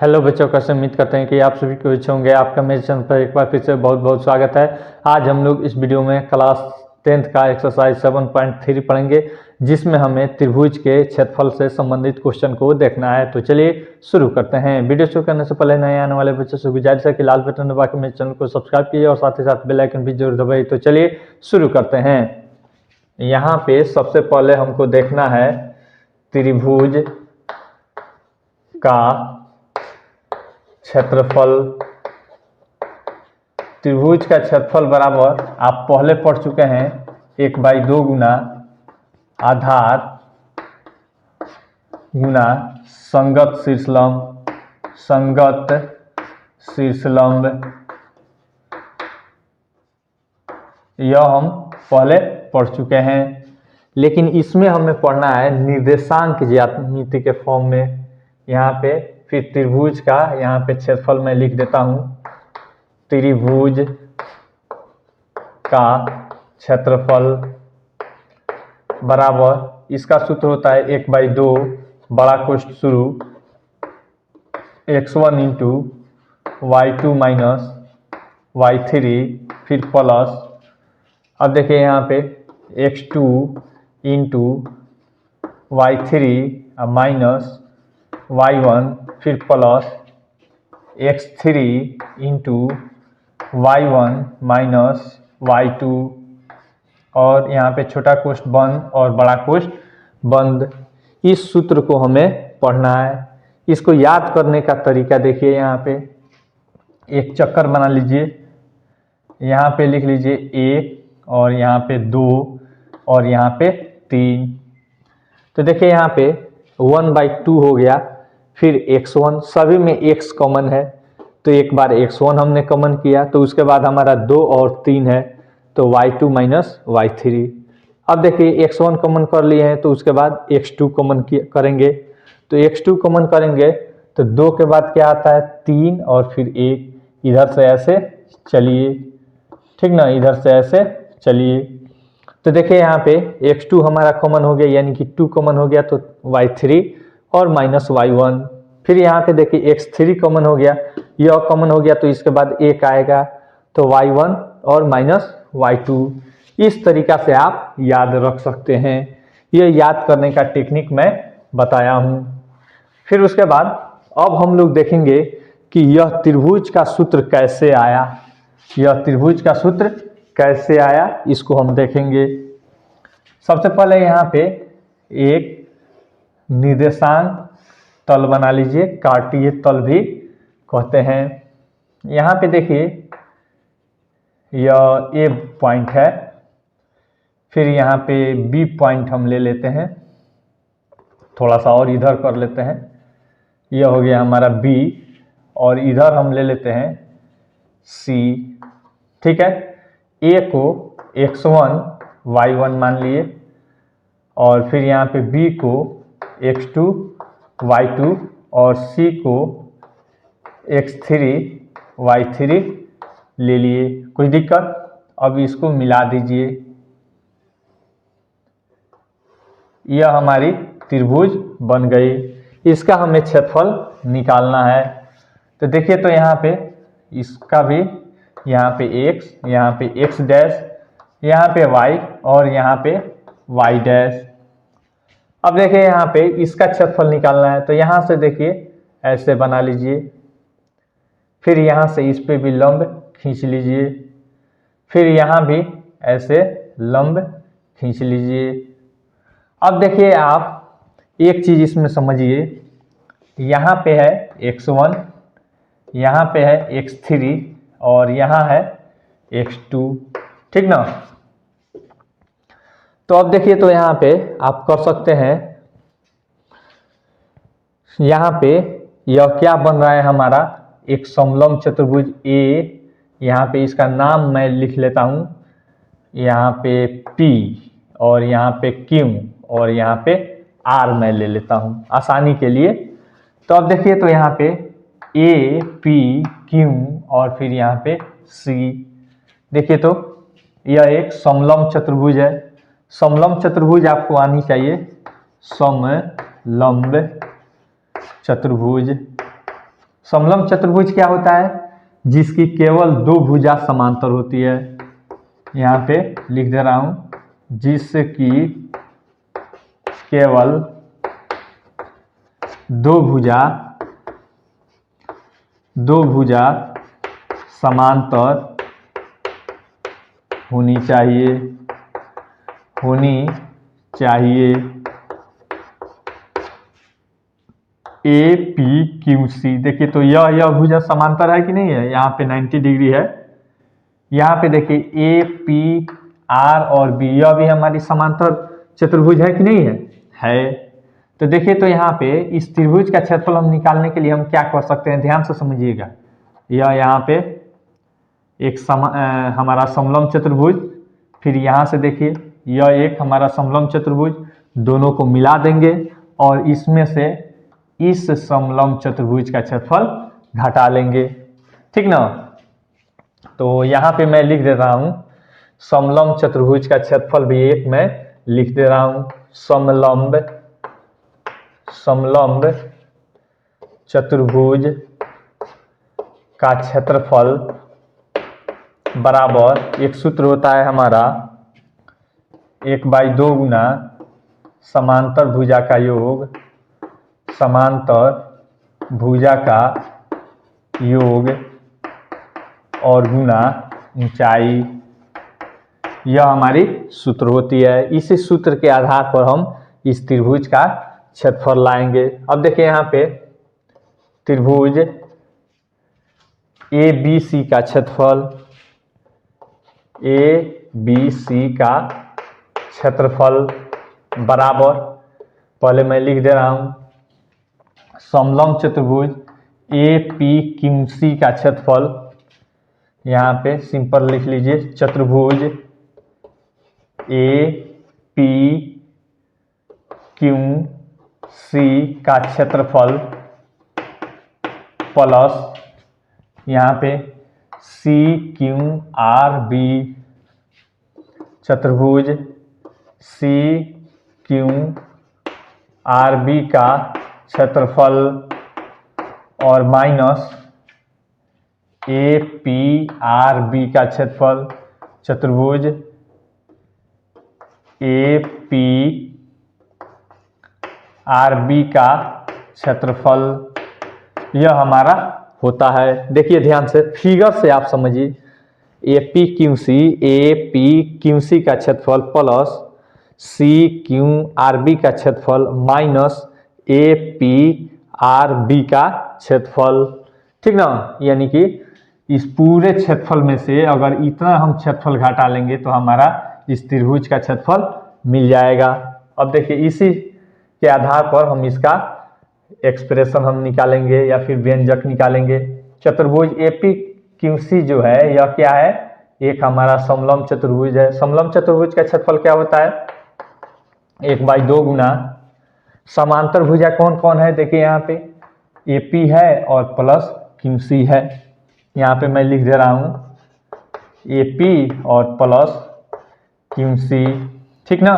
Hello बच्चों, कैसे उम्मीद करते हैं कि आप सभी को अच्छे होंगे। आपका मेरे चैनल पर एक बार फिर से बहुत बहुत स्वागत है। आज हम लोग इस वीडियो में क्लास 10th का एक्सरसाइज 7.3 पढ़ेंगे, जिसमें हमें त्रिभुज के क्षेत्रफल से संबंधित क्वेश्चन को देखना है। तो चलिए शुरू करते हैं। वीडियो शुरू करने से पहले नए आने वाले बच्चों से गुजारिश है कि लाल बटन दबा के मेरे चैनल को सब्सक्राइब कीजिए और साथ ही साथ बेल आइकन भी जरूर दबाइए। तो चलिए शुरू करते हैं। यहाँ पे सबसे पहले हमको देखना है त्रिभुज का क्षेत्रफल। त्रिभुज का क्षेत्रफल बराबर आप पहले पढ़ चुके हैं 1/2 गुना आधार गुना संगत शीर्षलंब। यह हम पहले पढ़ चुके हैं, लेकिन इसमें हमें पढ़ना है निर्देशांक ज्यामिति के फॉर्म में। यहाँ पे फिर त्रिभुज का यहाँ पे क्षेत्रफल मैं लिख देता हूँ। त्रिभुज का क्षेत्रफल बराबर, इसका सूत्र होता है 1/2 बड़ा कोष्ठ शुरू x1 into y2 minus y3 फिर प्लस। अब देखिए यहाँ पे x2 into y3 minus y1 फिर plus x3 into y1 minus y2 और यहाँ पे छोटा कोष्ठ बंद और बड़ा कोष्ठ बंद। इस सूत्र को हमें पढ़ना है। इसको याद करने का तरीका देखिए। यहाँ पे एक चक्कर बना लीजिए, यहाँ पे लिख लीजिए 1 और यहाँ पे 2 और यहाँ पे 3। तो देखिए यहाँ पे 1/2 हो गया, फिर x1, सभी में x कॉमन है तो एक बार x1 हमने कॉमन किया, तो उसके बाद हमारा 2 और 3 है तो y2 माइनस y3। अब देखिए x1 कॉमन कर लिए हैं तो उसके बाद x2 कॉमन करेंगे, तो x2 कॉमन करेंगे तो 2 के बाद क्या आता है 3 और फिर 1। इधर से ऐसे चलिए, ठीक ना, इधर से ऐसे चलिए। तो देखिए यहाँ पे x2 हमारा कॉमन हो गया, यानी कि 2 कॉमन हो गया तो y3 और माइनस y1। फिर यहाँ पे देखिए x3 कॉमन हो गया, यह कॉमन हो गया तो इसके बाद 1 आएगा तो y1 और माइनस y2। इस तरीका से आप याद रख सकते हैं। यह याद करने का टेक्निक मैं बताया हूँ। फिर उसके बाद अब हम लोग देखेंगे कि यह त्रिभुज का सूत्र कैसे आया। यह त्रिभुज का सूत्र कैसे आया इसको हम देखेंगे। सबसे पहले यहाँ पे एक निर्देशांक तल बना लीजिए, कार्तीय तल भी कहते हैं। यहाँ पे देखिए यह ए पॉइंट है, फिर यहाँ पे बी पॉइंट हम ले लेते हैं, थोड़ा सा और इधर कर लेते हैं। यह हो गया हमारा बी और इधर हम ले लेते हैं सी, ठीक है। ए को x1 y1 मान लिए और फिर यहाँ पे बी को x2 y2 और सी को x3 y3 ले लिए। कोई दिक्कत? अब इसको मिला दीजिए। यह हमारी त्रिभुज बन गई। इसका हमें क्षेत्रफल निकालना है। तो देखिए, तो यहाँ पे इसका भी यहाँ पे x, यहाँ पे x डैश, यहाँ पे y और यहाँ पे y डैश। अब देखिए यहाँ पे इसका क्षेत्रफल निकालना है, तो यहाँ से देखिए ऐसे बना लीजिए, फिर यहाँ से इस पे भी लंब खींच लीजिए, फिर यहाँ भी ऐसे लंब खींच लीजिए। अब देखिए आप एक चीज इसमें समझिए, यहाँ पे है x1, यहाँ पे है x3 और यहाँ है x2, ठीक ना। तो अब देखिए, तो यहाँ पे आप कर सकते हैं, यहाँ पे यह क्या बन रहा है हमारा एक समलंब चतुर्भुज ए। यहाँ पे इसका नाम मैं लिख लेता हूँ, यहाँ पे P और यहाँ पे Q और यहाँ पे R मैं ले लेता हूँ आसानी के लिए। तो अब देखिए, तो यहाँ पे A, P, Q और फिर यहाँ पे C। देखिए तो यह एक समलंब चतुर्भुज है। समलंब चतुर्भुज आपको आनी चाहिए, समलंब चतुर्भुज। समलंब चतुर्भुज क्या होता है? जिसकी केवल दो भुजा समांतर होती है। यहाँ पे लिख दे रहा हूं, जिसकी केवल दो भुजा समांतर होनी चाहिए। ए पी क्यू सी, देखिए तो यह भुजा समांतर है कि नहीं है? यहाँ पे 90 डिग्री है। यहाँ पे देखिए ए पी आर और बी, यह भी हमारी समांतर चतुर्भुज है कि नहीं है? तो देखिए तो यहाँ पे इस त्रिभुज का क्षेत्रफल हम निकालने के लिए हम क्या कर सकते हैं, ध्यान से समझिएगा। यह यहाँ पे एक हमारा समलंब चतुर्भुज, फिर यहाँ से देखिए यह एक हमारा समलंब चतुर्भुज, दोनों को मिला देंगे और इसमें से इस समलंब चतुर्भुज का क्षेत्रफल घटा लेंगे, ठीक ना। तो यहाँ पे मैं लिख दे रहा हूँ समलंब चतुर्भुज का क्षेत्रफल भी एक मैं लिख दे रहा हूँ, समलंब चतुर्भुज का क्षेत्रफल बराबर, एक सूत्र होता है हमारा 1/2 गुना समांतर भुजा का योग और गुना ऊंचाई, यह हमारी सूत्र होती है। इसी सूत्र के आधार पर हम इस त्रिभुज का क्षेत्रफल लाएंगे। अब देखिए यहाँ पे त्रिभुज ए बी सी का क्षेत्रफल, बराबर, पहले मैं लिख दे रहा हूं समलंब चतुर्भुज ए पी क्यू सी का क्षेत्रफल, यहाँ पे सिंपल लिख लीजिए चतुर्भुज ए पी क्यू सी का क्षेत्रफल प्लस यहाँ पे सी क्यू आर बी, चतुर्भुज सी क्यू आर बी का क्षेत्रफल और minus A P R B का क्षेत्रफल, चतुर्भुज ए पी आर बी का क्षेत्रफल, यह हमारा होता है। देखिए ध्यान से, फिगर से आप समझिए, ए पी क्यू सी का क्षेत्रफल plus C Q R B का क्षेत्रफल minus A P R B का क्षेत्रफल, ठीक ना। यानी कि इस पूरे क्षेत्रफल में से अगर इतना हम क्षेत्रफल घटा लेंगे तो हमारा इस त्रिभुज का क्षेत्रफल मिल जाएगा। अब देखिए इसी के आधार पर हम इसका एक्सप्रेशन हम निकालेंगे या फिर व्यंजक निकालेंगे। चतुर्भुज एपी क्यू सी जो है यह क्या है, एक हमारा समलंब चतुर्भुज है। समलंब चतुर्भुज का क्षेत्रफल क्या होता है, 1/2 गुना समांतर भुजा कौन कौन है, देखिए यहाँ पे एपी है और प्लस क्यू सी है। यहाँ पे मैं लिख दे रहा हूँ एपी और प्लस क्यू सी, ठीक ना।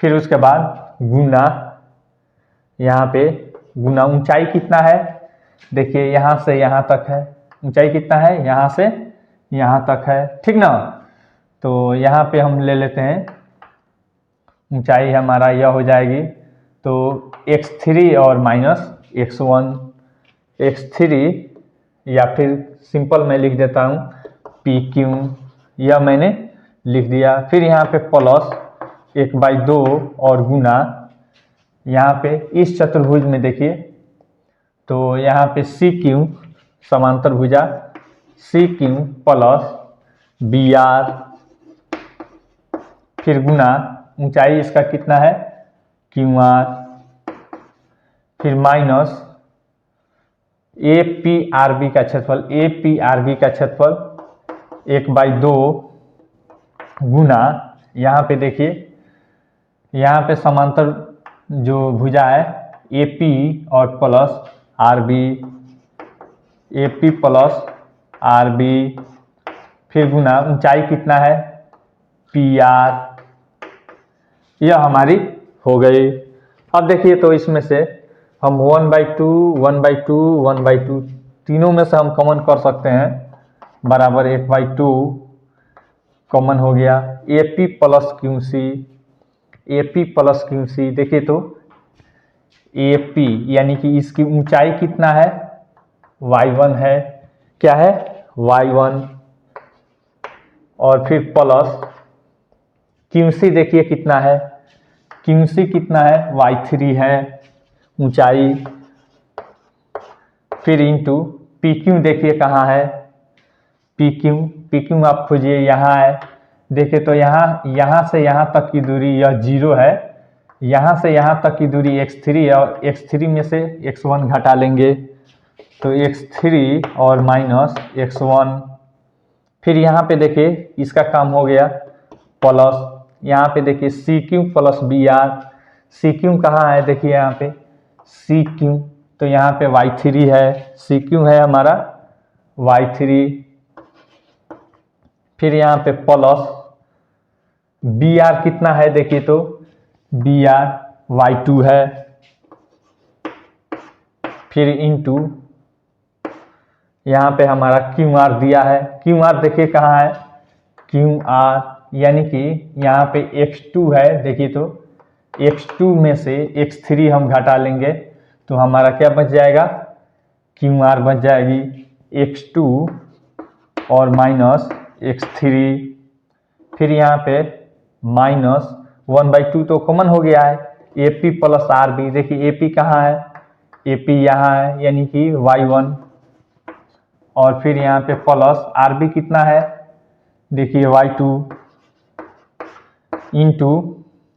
फिर उसके बाद गुना, यहाँ पे गुना ऊंचाई कितना है, देखिए यहाँ से यहाँ तक है, ऊंचाई कितना है, यहाँ से यहाँ तक है, ठीक ना। तो यहाँ पे हम ले लेते हैं ऊंचाई हमारा यह हो जाएगी, तो x3 और माइनस x1, x3 या फिर सिंपल मैं लिख देता हूँ पी क्यू, यह मैंने लिख दिया। फिर यहाँ पे प्लस 1/2 और गुना, यहाँ पे इस चतुर्भुज में देखिए तो यहाँ पे सी क्यू समांतर भुजा C Q plus B R, फिर गुना ऊंचाई इसका कितना है क्यू आर, फिर minus A P R B का क्षेत्रफल, ए पी आर बी का क्षेत्रफल 1/2 गुना, यहाँ पे देखिए यहाँ पे समांतर जो भुजा है ए पी और plus R B, A P plus R B, फिर गुना ऊंचाई कितना है पी आर, यह हमारी हो गई। अब देखिए तो इसमें से हम 1/2 1/2 1/2 तीनों में से हम कॉमन कर सकते हैं, बराबर 1/2 कॉमन हो गया। AP plus QC, AP plus QC देखिए तो AP यानी कि इसकी ऊंचाई कितना है, y1 है, क्या है y1, और फिर प्लस QC देखिए कितना है, QC कितना है y3 है ऊंचाई, फिर इंटू PQ देखिए कहाँ है, PQ आप खोजिए, यहाँ है। देखिए तो यहाँ से यहाँ तक की दूरी यह 0 है, यहाँ से यहाँ तक की दूरी x3 है, और x3 में से x1 घटा लेंगे तो x3 और माइनस x1। फिर यहाँ पे देखिए इसका काम हो गया प्लस, यहाँ पे देखिए CQ प्लस BR, CQ कहाँ है देखिए यहाँ पे CQ, तो यहाँ पे y3 है, CQ है हमारा y3। फिर यहाँ पे प्लस BR कितना है देखिए तो BR y2 है, फिर इंटू यहाँ पे हमारा QR दिया है, QR देखिए कहाँ है QR, यानी कि यहाँ पे x2 है, देखिए तो x2 में से x3 हम घटा लेंगे तो हमारा क्या बच जाएगा, QR बच जाएगी x2 और माइनस x3। फिर यहाँ पे माइनस 1/2 तो कॉमन हो गया है, AP प्लस RB, देखिए AP कहाँ है, AP यहाँ है यानी कि y1, और फिर यहाँ पे प्लस RB कितना है देखिए y2, इंटू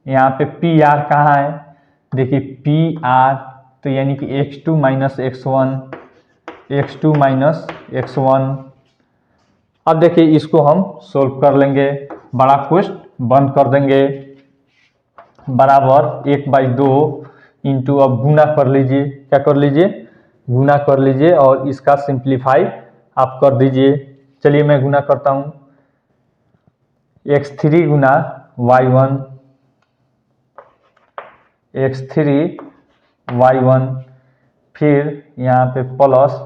यहाँ पे PR कहाँ है देखिए PR, तो यानी कि x2 minus x1, x2 minus x1। अब देखिए इसको हम सोल्व कर लेंगे, बड़ा क्वेश्चन बंद कर देंगे, बराबर 1/2 इंटू, अब गुना कर लीजिए, क्या कर लीजिए गुना कर लीजिए, और इसका सिंप्लीफाई आप कर दीजिए। चलिए मैं गुना करता हूँ, x3 गुना y1, x3 y1, फिर यहाँ पे प्लस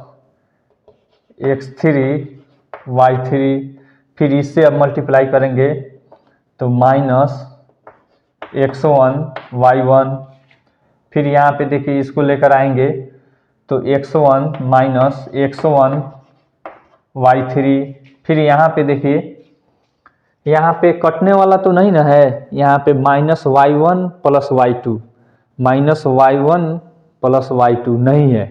x3 y3, फिर इससे अब मल्टीप्लाई करेंगे तो माइनस x1 y1, फिर यहाँ पे देखिए इसको लेकर आएंगे तो x1 माइनस x1 y3, फिर यहाँ पे देखिए यहाँ पे कटने वाला तो नहीं ना है, यहाँ पे minus y1 plus y2, minus y1 plus y2 नहीं है,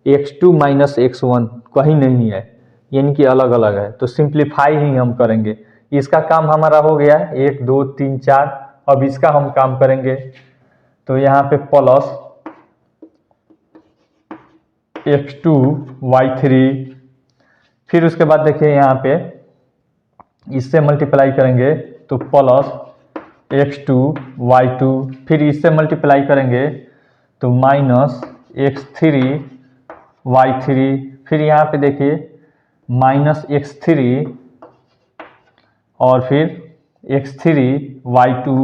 x2 माइनस x1 कहीं नहीं है, यानी कि अलग अलग है, तो सिंप्लीफाई ही हम करेंगे। इसका काम हमारा हो गया 1 2 3 4, अब इसका हम काम करेंगे तो यहाँ पे प्लस x2 y3, फिर उसके बाद देखिए यहाँ पे इससे मल्टीप्लाई करेंगे तो प्लस x2 y2, फिर इससे मल्टीप्लाई करेंगे तो माइनस x3 y3, फिर यहाँ पे देखिए माइनस x3 और फिर x3 y2,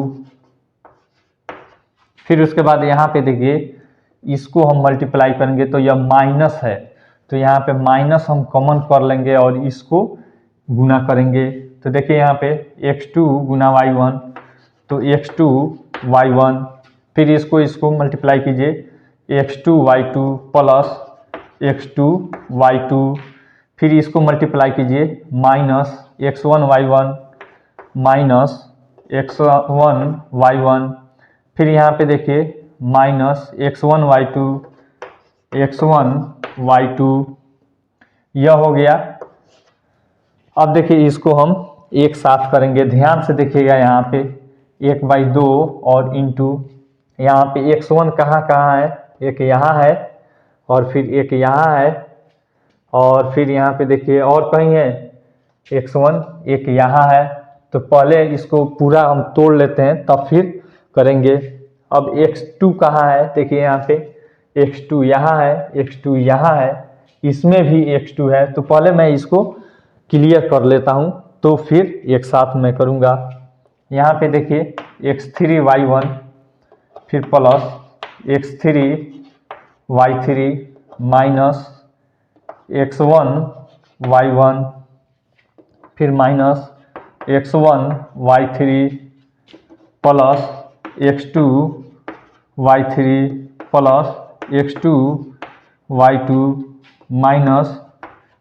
फिर उसके बाद यहाँ पे देखिए इसको हम मल्टीप्लाई करेंगे तो यह माइनस है, तो यहाँ पे माइनस हम कॉमन कर लेंगे और इसको गुना करेंगे, तो देखिए यहाँ पे x2 गुना y1 तो x2 y1, फिर इसको मल्टीप्लाई कीजिए x2 y2 plus x2 y2, फिर इसको मल्टीप्लाई कीजिए minus x1 y1 minus x1 y1, फिर यहाँ पे देखिए minus x1 y2 x1 y2, यह हो गया। अब देखिए इसको हम एक साथ करेंगे, ध्यान से देखिएगा यहाँ पे 1/2 और इंटू यहाँ पे x1 कहाँ कहाँ है, एक यहाँ है और फिर एक यहाँ है, और फिर यहाँ पे देखिए और कहीं है x1, एक यहाँ है, तो पहले इसको पूरा हम तोड़ लेते हैं तब फिर करेंगे। अब x2 कहाँ है देखिए यहाँ पे x2 यहाँ है, x2 यहाँ है, इसमें भी x2 है, तो पहले मैं इसको क्लियर कर लेता हूँ तो फिर एक साथ मैं करूँगा। यहाँ पे देखिए x3 y1, फिर plus x3 y3 minus x1 y1 फिर minus x1 y3 plus x2 y3 plus x2 y2 minus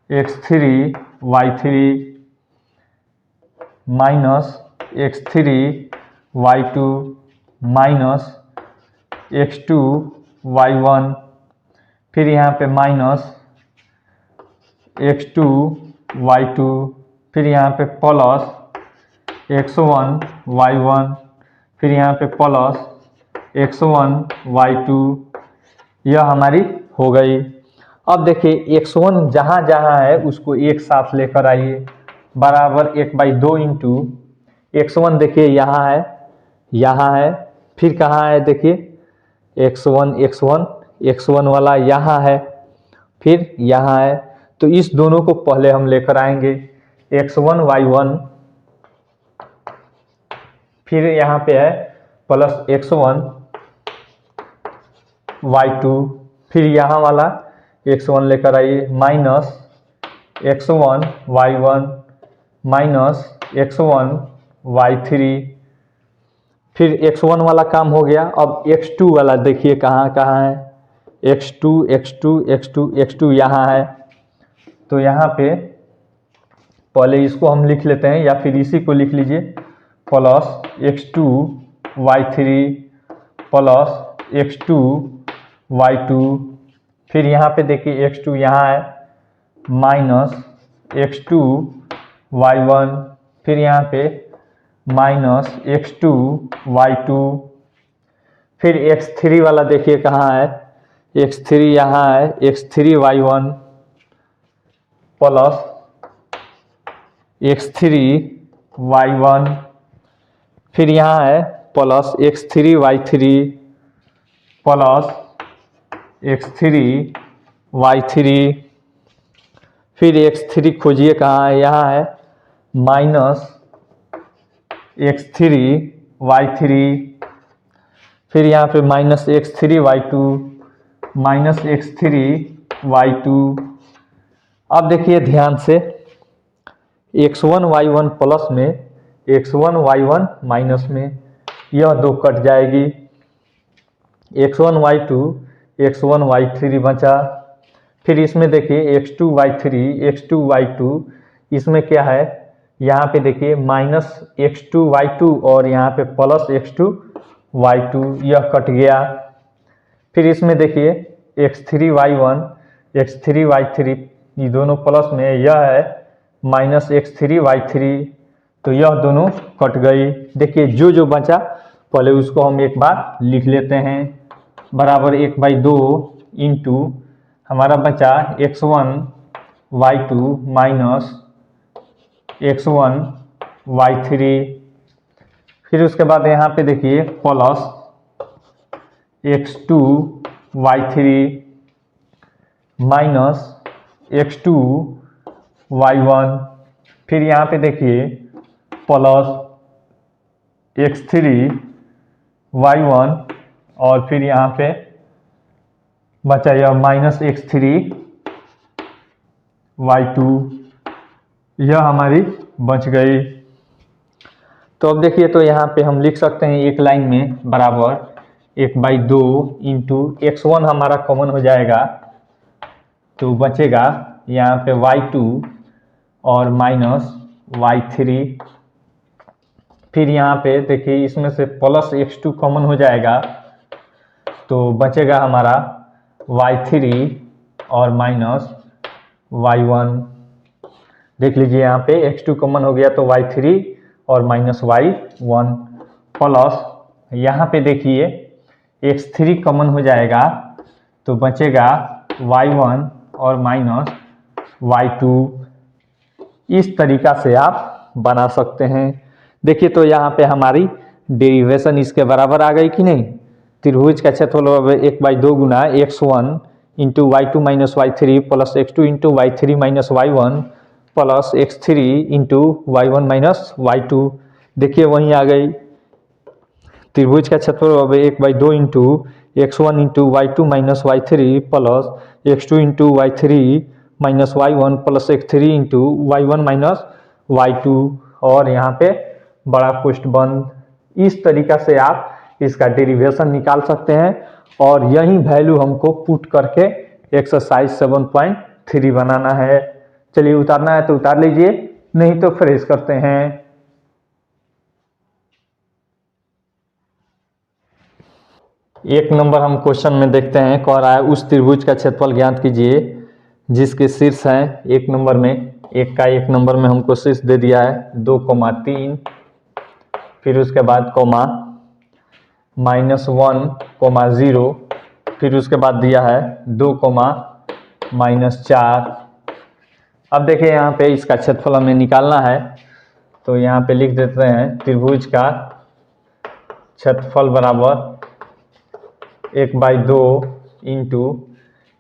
x3 y3 minus x3 y2 minus x2 y1 फिर यहाँ पे माइनस x2 y2 फिर यहाँ पे प्लस x1 y1 फिर यहाँ पे प्लस x1 y2, यह हमारी हो गई। अब देखिए x1 जहाँ जहाँ है उसको एक साथ लेकर आइए, बराबर 1/2 इंटू x1 देखिए यहाँ है, फिर कहाँ है देखिए x1 वाला यहाँ है, फिर यहाँ है, तो इस दोनों को पहले हम लेकर आएंगे x1 y1 फिर यहाँ पे है प्लस x1 y2 फिर यहाँ वाला x1 लेकर आइए minus x1 y1 minus x1 y3 फिर x1 वाला काम हो गया। अब x2 वाला देखिए कहाँ कहाँ है, x2 यहाँ है, तो यहाँ पे पहले इसको हम लिख लेते हैं या फिर इसी को लिख लीजिए plus x2 y3 plus x2 y2 फिर यहाँ पे देखिए x2 यहाँ है माइनस x2 y1 फिर यहाँ पे माइनस x2 y2 फिर x3 वाला देखिए कहाँ है, x3 यहाँ है, x3 y1 plus x3 y1 फिर यहाँ है plus x3 y3 plus x3 y3 फिर x3 खोजिए कहाँ है, यहाँ है माइनस x3 y3 फिर यहाँ पे minus x3 y2 minus x3 y2। अब देखिए ध्यान से x1 y1 प्लस में x1 y1 माइनस में, यह दो कट जाएगी, x1 y1 y3 बचा। फिर इसमें देखिए x2 y2 इसमें क्या है, यहाँ पे देखिए माइनस x2 y2 और यहाँ पे प्लस x2 y2, यह कट गया। फिर इसमें देखिए x3 y3 ये दोनों प्लस में, यह है माइनस x3 y3, तो यह दोनों कट गई। देखिए जो बचा पहले उसको हम एक बार लिख लेते हैं, बराबर 1/2 इंटू हमारा बचा x1 y2 minus x1 y3 फिर उसके बाद यहाँ पे देखिए plus x2 y3 minus x2 y1 फिर यहाँ पे देखिए प्लस x3 y1 और फिर यहाँ पे बचा यह माइनस x3 y2, यह हमारी बच गई। तो अब देखिए तो यहाँ पे हम लिख सकते हैं एक लाइन में बराबर 1/2 इंटू x1 हमारा कॉमन हो जाएगा, तो बचेगा यहाँ पे y2 और माइनस y3 फिर यहाँ पे देखिए इसमें से प्लस x2 कॉमन हो जाएगा, तो बचेगा हमारा y3 और माइनस y1। देख लीजिए यहाँ पे x2 कॉमन हो गया तो y3 और माइनस y1 प्लस यहाँ पे देखिए x3 कॉमन हो जाएगा तो बचेगा y1 और माइनस y2। इस तरीका से आप बना सकते हैं। देखिए तो यहाँ पे हमारी डेरिवेशन इसके बराबर आ गई कि नहीं। त्रिभुज का क्षेत्रफल 1/2 गुना x1 into y2 minus y3 plus x2 into y3 minus y1 plus x3 into y1 minus y2। देखिए वहीं आ गई त्रिभुज का क्षेत्रफल 1/2 into x1 into y two minus y three plus x2 into y three minus y one plus x3 into y one minus y two, और यहाँ पे बड़ा कोष्ठ बंद। इस तरीका से आप इसका डेरिवेशन निकाल सकते हैं और यही वैल्यू हमको पुट करके एक्सरसाइज 7.3 बनाना है। चलिए उतारना है तो उतार लीजिए, नहीं तो फ्रेश करते हैं। एक नंबर हम क्वेश्चन में देखते हैं, कह रहा है उस त्रिभुज का क्षेत्रफल ज्ञात कीजिए जिसके शीर्ष है एक नंबर में, एक नंबर में हमको शीर्ष दे दिया है 2,3, फिर उसके बाद कोमा -1,0, फिर उसके बाद दिया है 2,-4। अब देखिए यहाँ पे इसका क्षेत्रफल हमें निकालना है, तो यहाँ पे लिख देते हैं त्रिभुज का क्षेत्रफल बराबर 1/2 इंटू,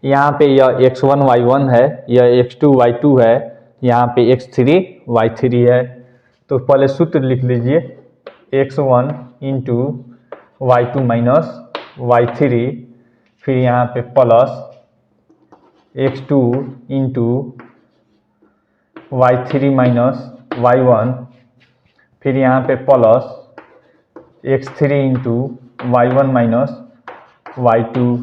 यहाँ पे यह x1 y1 है, यह x2 y2 है, यहाँ पे x3 y3 है। तो पहले सूत्र लिख लीजिए, x1 into y2 minus y3, फिर यहाँ पे plus x2 into y3 minus y1, फिर यहाँ पे plus x3 into y1 minus y2।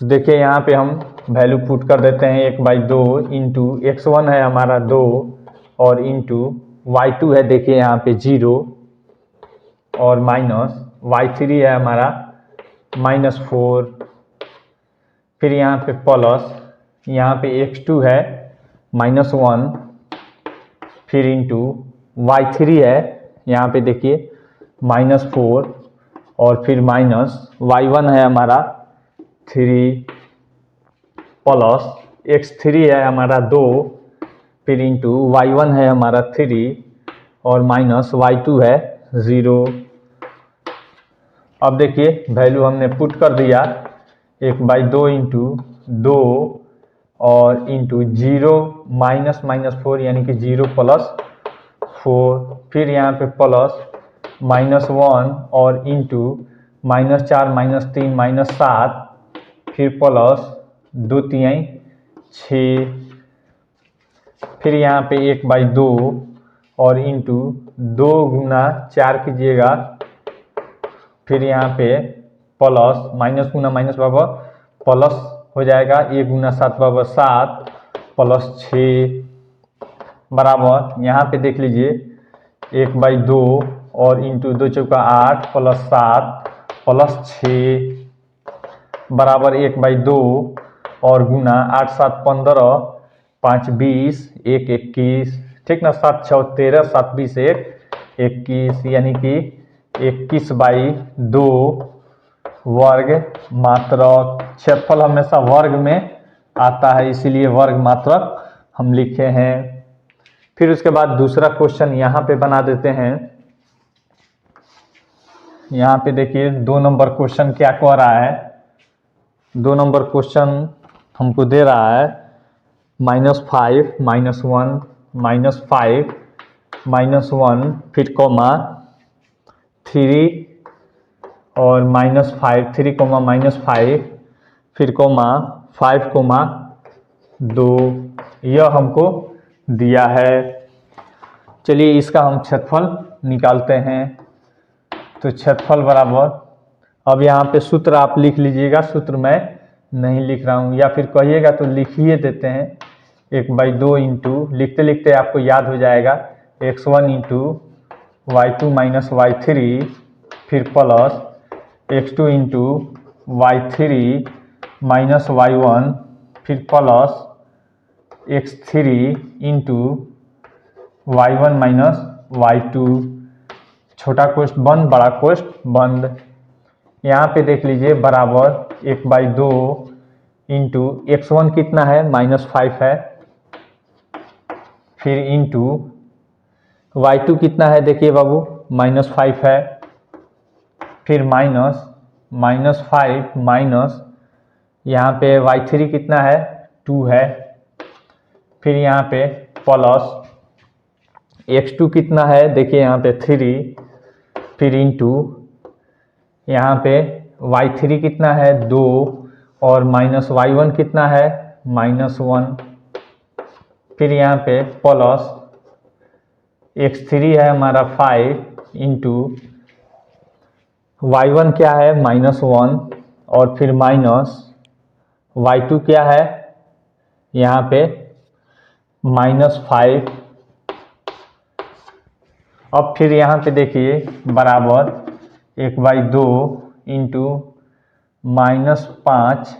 तो देखिए यहाँ पे हम वैल्यू पुट कर देते हैं 1/2 इंटू x1 है हमारा 2 और इंटू y2 है देखिए यहाँ पे 0 और माइनस y3 है हमारा -4, फिर यहाँ पे प्लस, यहाँ पे x2 है -1, फिर इंटू y3 है यहाँ पे देखिए -4 और फिर माइनस y1 है हमारा 3 प्लस x3 है हमारा 2, फिर इंटू y1 है हमारा 3 और माइनस y2 है 0। अब देखिए वैल्यू हमने पुट कर दिया 1/2 इंटू 2 और इंटू 0 -4 यानी कि 0 + 4, फिर यहाँ पे प्लस -1 और इंटू -4 -3 -7, फिर प्लस 2 तिहाई 6, फिर यहाँ पे 1/2 और इंटू 2 गुना 4 कीजिएगा, फिर यहाँ पे प्लस माइनस गुना माइनस बाबा प्लस हो जाएगा, 1 गुना 7 बाबा 7 प्लस 6 बराबर यहाँ पे देख लीजिए 1/2 और इंटू 2 चौका 8 प्लस 7 प्लस 6 बराबर 1/2 और गुना 8 7 15 5 20 1 21, ठीक ना, 7 6 13 7 20 1 21 यानी कि 21/2 वर्ग मात्रक। क्षेत्रफल हमेशा वर्ग में आता है इसीलिए वर्ग मात्रक हम लिखे हैं। फिर उसके बाद दूसरा क्वेश्चन यहाँ पे बना देते हैं। यहाँ पे देखिए 2 नंबर क्वेश्चन क्या कह रहा है। 2 नंबर क्वेश्चन हमको दे रहा है -5 -1 -5 -1 फिर कोमा 3 और -5 3 -5 फिर कोमा 5 2, यह हमको दिया है। चलिए इसका हम क्षेत्रफल निकालते हैं। तो क्षेत्रफल बराबर, अब यहाँ पे सूत्र आप लिख लीजिएगा, सूत्र मैं नहीं लिख रहा हूँ, या फिर कहिएगा तो लिखिए देते हैं 1/2 इंटू, लिखते लिखते आपको याद हो जाएगा, x1 into y2 minus y3 फिर plus x2 into y3 minus y1 फिर plus x3 into y1 minus y2, छोटा कोष्ठ बंद बड़ा कोष्ठ बंद। यहाँ पे देख लीजिए बराबर 1/2 इंटू x1 कितना है -5 है, फिर इंटू y2 कितना है देखिए बाबू -5 है, फिर -5 माइनस यहाँ पे y3 कितना है 2 है, फिर यहाँ पे प्लस x2 कितना है देखिए यहाँ पे 3, फिर इंटू यहाँ पे y3 कितना है 2 और माइनस y1 कितना है -1, फिर यहाँ पे प्लस x3 है हमारा 5 इंटू y1 क्या है -1 और फिर माइनस y2 क्या है यहाँ पे -5। अब फिर यहाँ पे देखिए बराबर 1/2 इंटू -5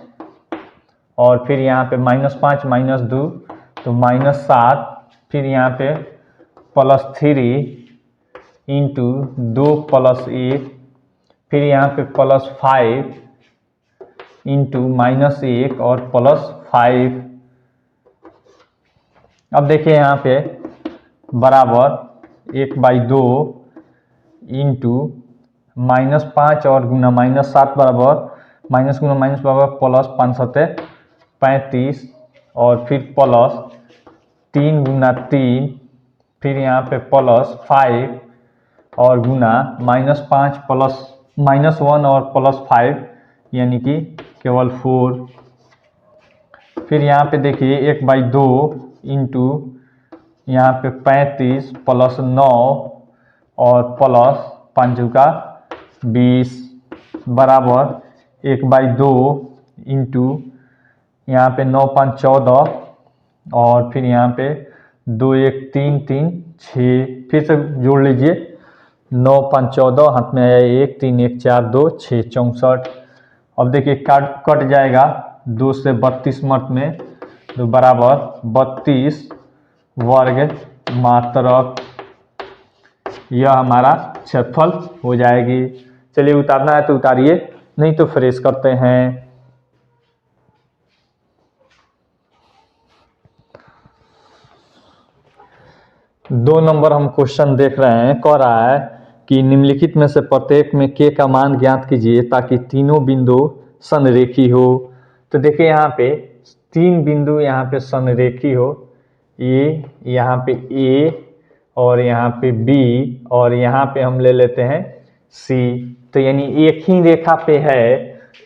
और फिर यहाँ पे -5 -2 तो -7, फिर यहाँ पे +3 इंटू 2 + 1, फिर यहाँ पे +5 इंटू -1 और +5। अब देखिए यहाँ पे बराबर 1/2 इंटू -5 और गुना -7 बराबर माइनस गुना माइनस बराबर प्लस 5 7 35 और फिर +3 गुना 3, फिर यहाँ पे +5 और गुना -5 प्लस -1 और +5 यानी कि केवल 4। फिर यहाँ पे देखिए 1/2 इंटू यहाँ पे 35 + 9 और +5 का 20 बराबर 1/2 इंटू यहाँ पे 9 5 14 और फिर यहाँ पे 2 1 3 3 6, फिर से जोड़ लीजिए 9 5 14, हाथ में आया 1 3 1 4 2 6 64। अब देखिए कट जाएगा 2 से 32 मत में तो बराबर 32 वर्ग मात्रक, यह हमारा क्षेत्रफल हो जाएगी। चलिए उतारना है तो उतारिए, नहीं तो फ्रेश करते हैं। दो नंबर हम क्वेश्चन देख रहे हैं, कह रहा है कि निम्नलिखित में से प्रत्येक में k का मान ज्ञात कीजिए ताकि तीनों बिंदु संरेखी हो। तो देखिए यहाँ पे 3 बिंदु यहाँ पे संरेखी हो, यहाँ पे A और यहाँ पे B और यहाँ पे हम ले लेते हैं C। तो यानी एक ही रेखा पे है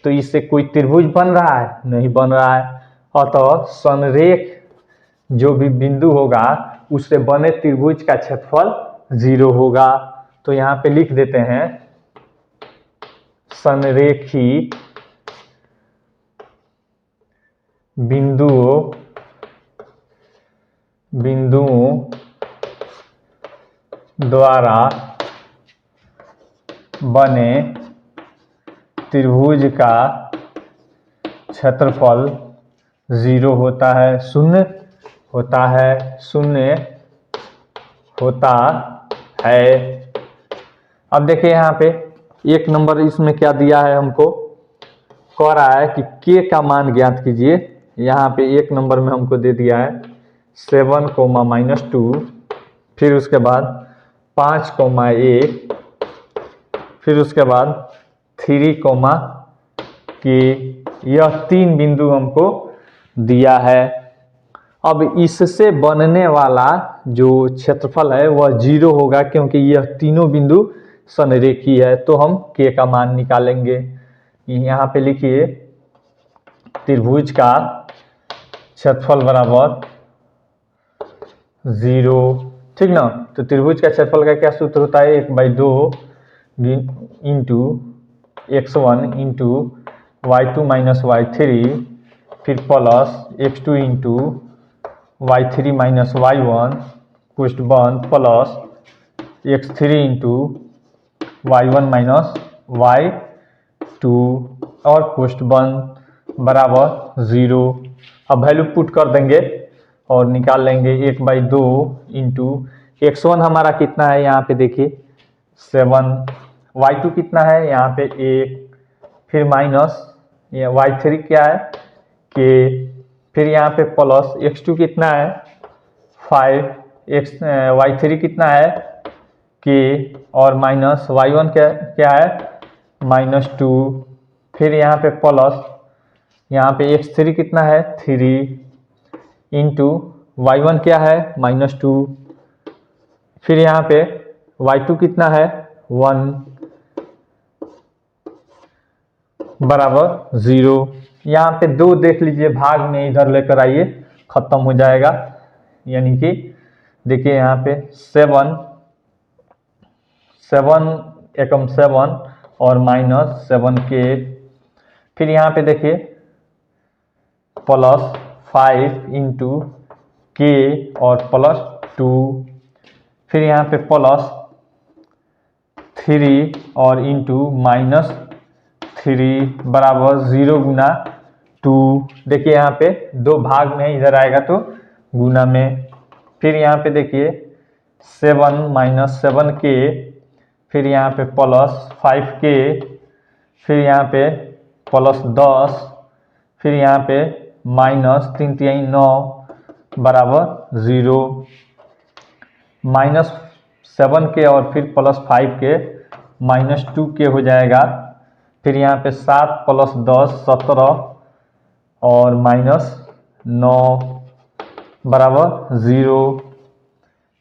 तो इससे कोई त्रिभुज बन रहा है? नहीं बन रहा है। अतः संरेख जो भी बिंदु होगा उससे बने त्रिभुज का क्षेत्रफल 0 होगा। तो यहाँ पे लिख देते हैं संरेखी बिंदुओं द्वारा बने त्रिभुज का क्षेत्रफल 0 होता है, 0 होता है, 0 होता है। अब देखिए यहाँ पे एक नंबर इसमें क्या दिया है हमको, कह रहा है कि k का मान ज्ञात कीजिए। यहाँ पे एक नंबर में हमको दे दिया है 7, -2, फिर उसके बाद 5, 1, फिर उसके बाद 3, k, यह 3 बिंदु हमको दिया है। अब इससे बनने वाला जो क्षेत्रफल है वह 0 होगा क्योंकि यह तीनों बिंदु संरेखी है। तो हम k का मान निकालेंगे। यहाँ पे लिखिए त्रिभुज का क्षेत्रफल बराबर 0, ठीक ना। तो त्रिभुज का क्षेत्रफल का क्या सूत्र होता है? 1/2 into x1 into y2 minus y3, फिर plus x2 into y3 minus y1 कुष्ठ बंद plus x3 into y1 minus y2 और कुष्ठ बंद बराबर 0। अब वैल्यू पुट कर देंगे और निकाल लेंगे 1/2 इंटू x1 हमारा कितना है यहाँ पे देखिए 7, y2 कितना है यहाँ पे 1, फिर माइनस y3 क्या है k, फिर यहाँ पे प्लस x2 कितना है 5, y3 कितना है k और माइनस y1 क्या है -2, फिर यहाँ पे प्लस यहाँ पे x3 कितना है 3 इंटू y1 क्या है -2, फिर यहाँ पे y2 कितना है 1, बराबर 0। यहाँ पे 2 देख लीजिए, भाग में इधर लेकर आइए, खत्म हो जाएगा। यानी कि देखिए यहाँ पे 7 एकम 7 और माइनस 7k। फिर यहाँ पे देखिए प्लस 5 इंटू के और प्लस 2। फिर यहाँ पे प्लस 3 और इंटू माइनस 3 बराबर 0 गुना 2। देखिए यहाँ पे 2 भाग में इधर आएगा तो गुना में। फिर यहाँ पे देखिए 7 माइनस 7k, फिर यहाँ पे प्लस 5k, फिर यहाँ पे प्लस 10, फिर यहाँ पे माइनस 3 3 9 बराबर 0। माइनस 7k और फिर प्लस 5k माइनस 2k हो जाएगा। फिर यहाँ पे 7 प्लस 10 17 और माइनस 9 बराबर 0।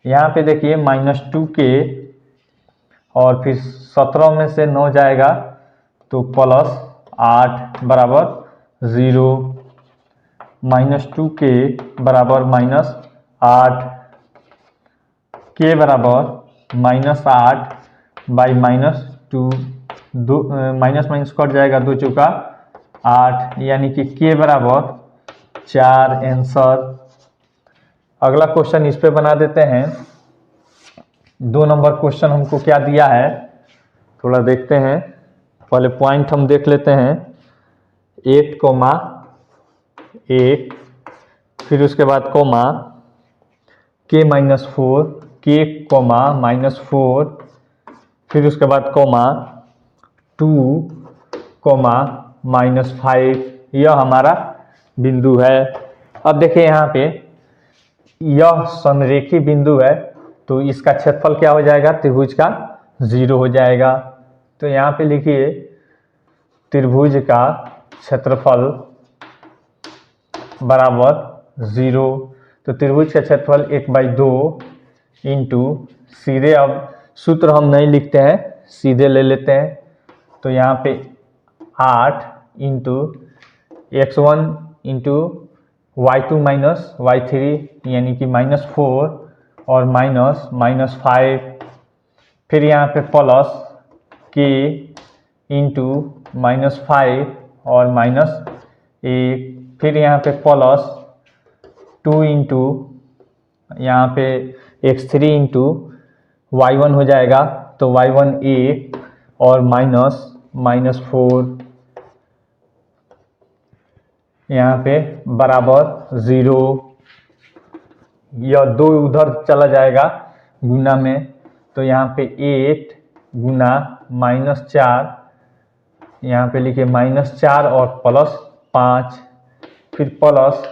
यहाँ पे देखिए माइनस 2k और फिर 17 में से 9 जाएगा तो प्लस 8 बराबर 0। माइनस 2k बराबर माइनस 8, k बराबर minus 8 by minus 2, minus minus cut जाएगा, 2 चौका 8, यानी कि k बराबर 4 आंसर। अगला क्वेश्चन इस पे बना देते हैं। 2 नंबर क्वेश्चन हमको क्या दिया है थोड़ा देखते हैं। पहले पॉइंट हम देख लेते हैं। 8,1, फिर उसके बाद comma k minus 4, k comma minus 4, फिर उसके बाद कोमा 2 कोमा माइनस 5। यह हमारा बिंदु है। अब देखिए यहाँ पे यह संरेखी बिंदु है तो इसका क्षेत्रफल क्या हो जाएगा, त्रिभुज का 0 हो जाएगा। तो यहाँ पे लिखिए त्रिभुज का क्षेत्रफल बराबर 0। तो त्रिभुज का क्षेत्रफल 1/2 इंटू, सीधे अब सूत्र हम नहीं लिखते हैं, सीधे ले लेते हैं। तो यहाँ पे 8 into x1 into y2 minus y3 यानी कि -4 और माइनस 5। फिर यहाँ पे प्लस k इंटू -5 और -1। फिर यहाँ पे प्लस 2 इंटू यहाँ पे x3 इंटू y1 हो जाएगा तो y1 1 और -4 यहाँ पे बराबर 0। यह 2 उधर चला जाएगा गुना में, तो यहाँ पे 8 गुना -4, यहाँ पे लिखिए -4 और प्लस 5, फिर प्लस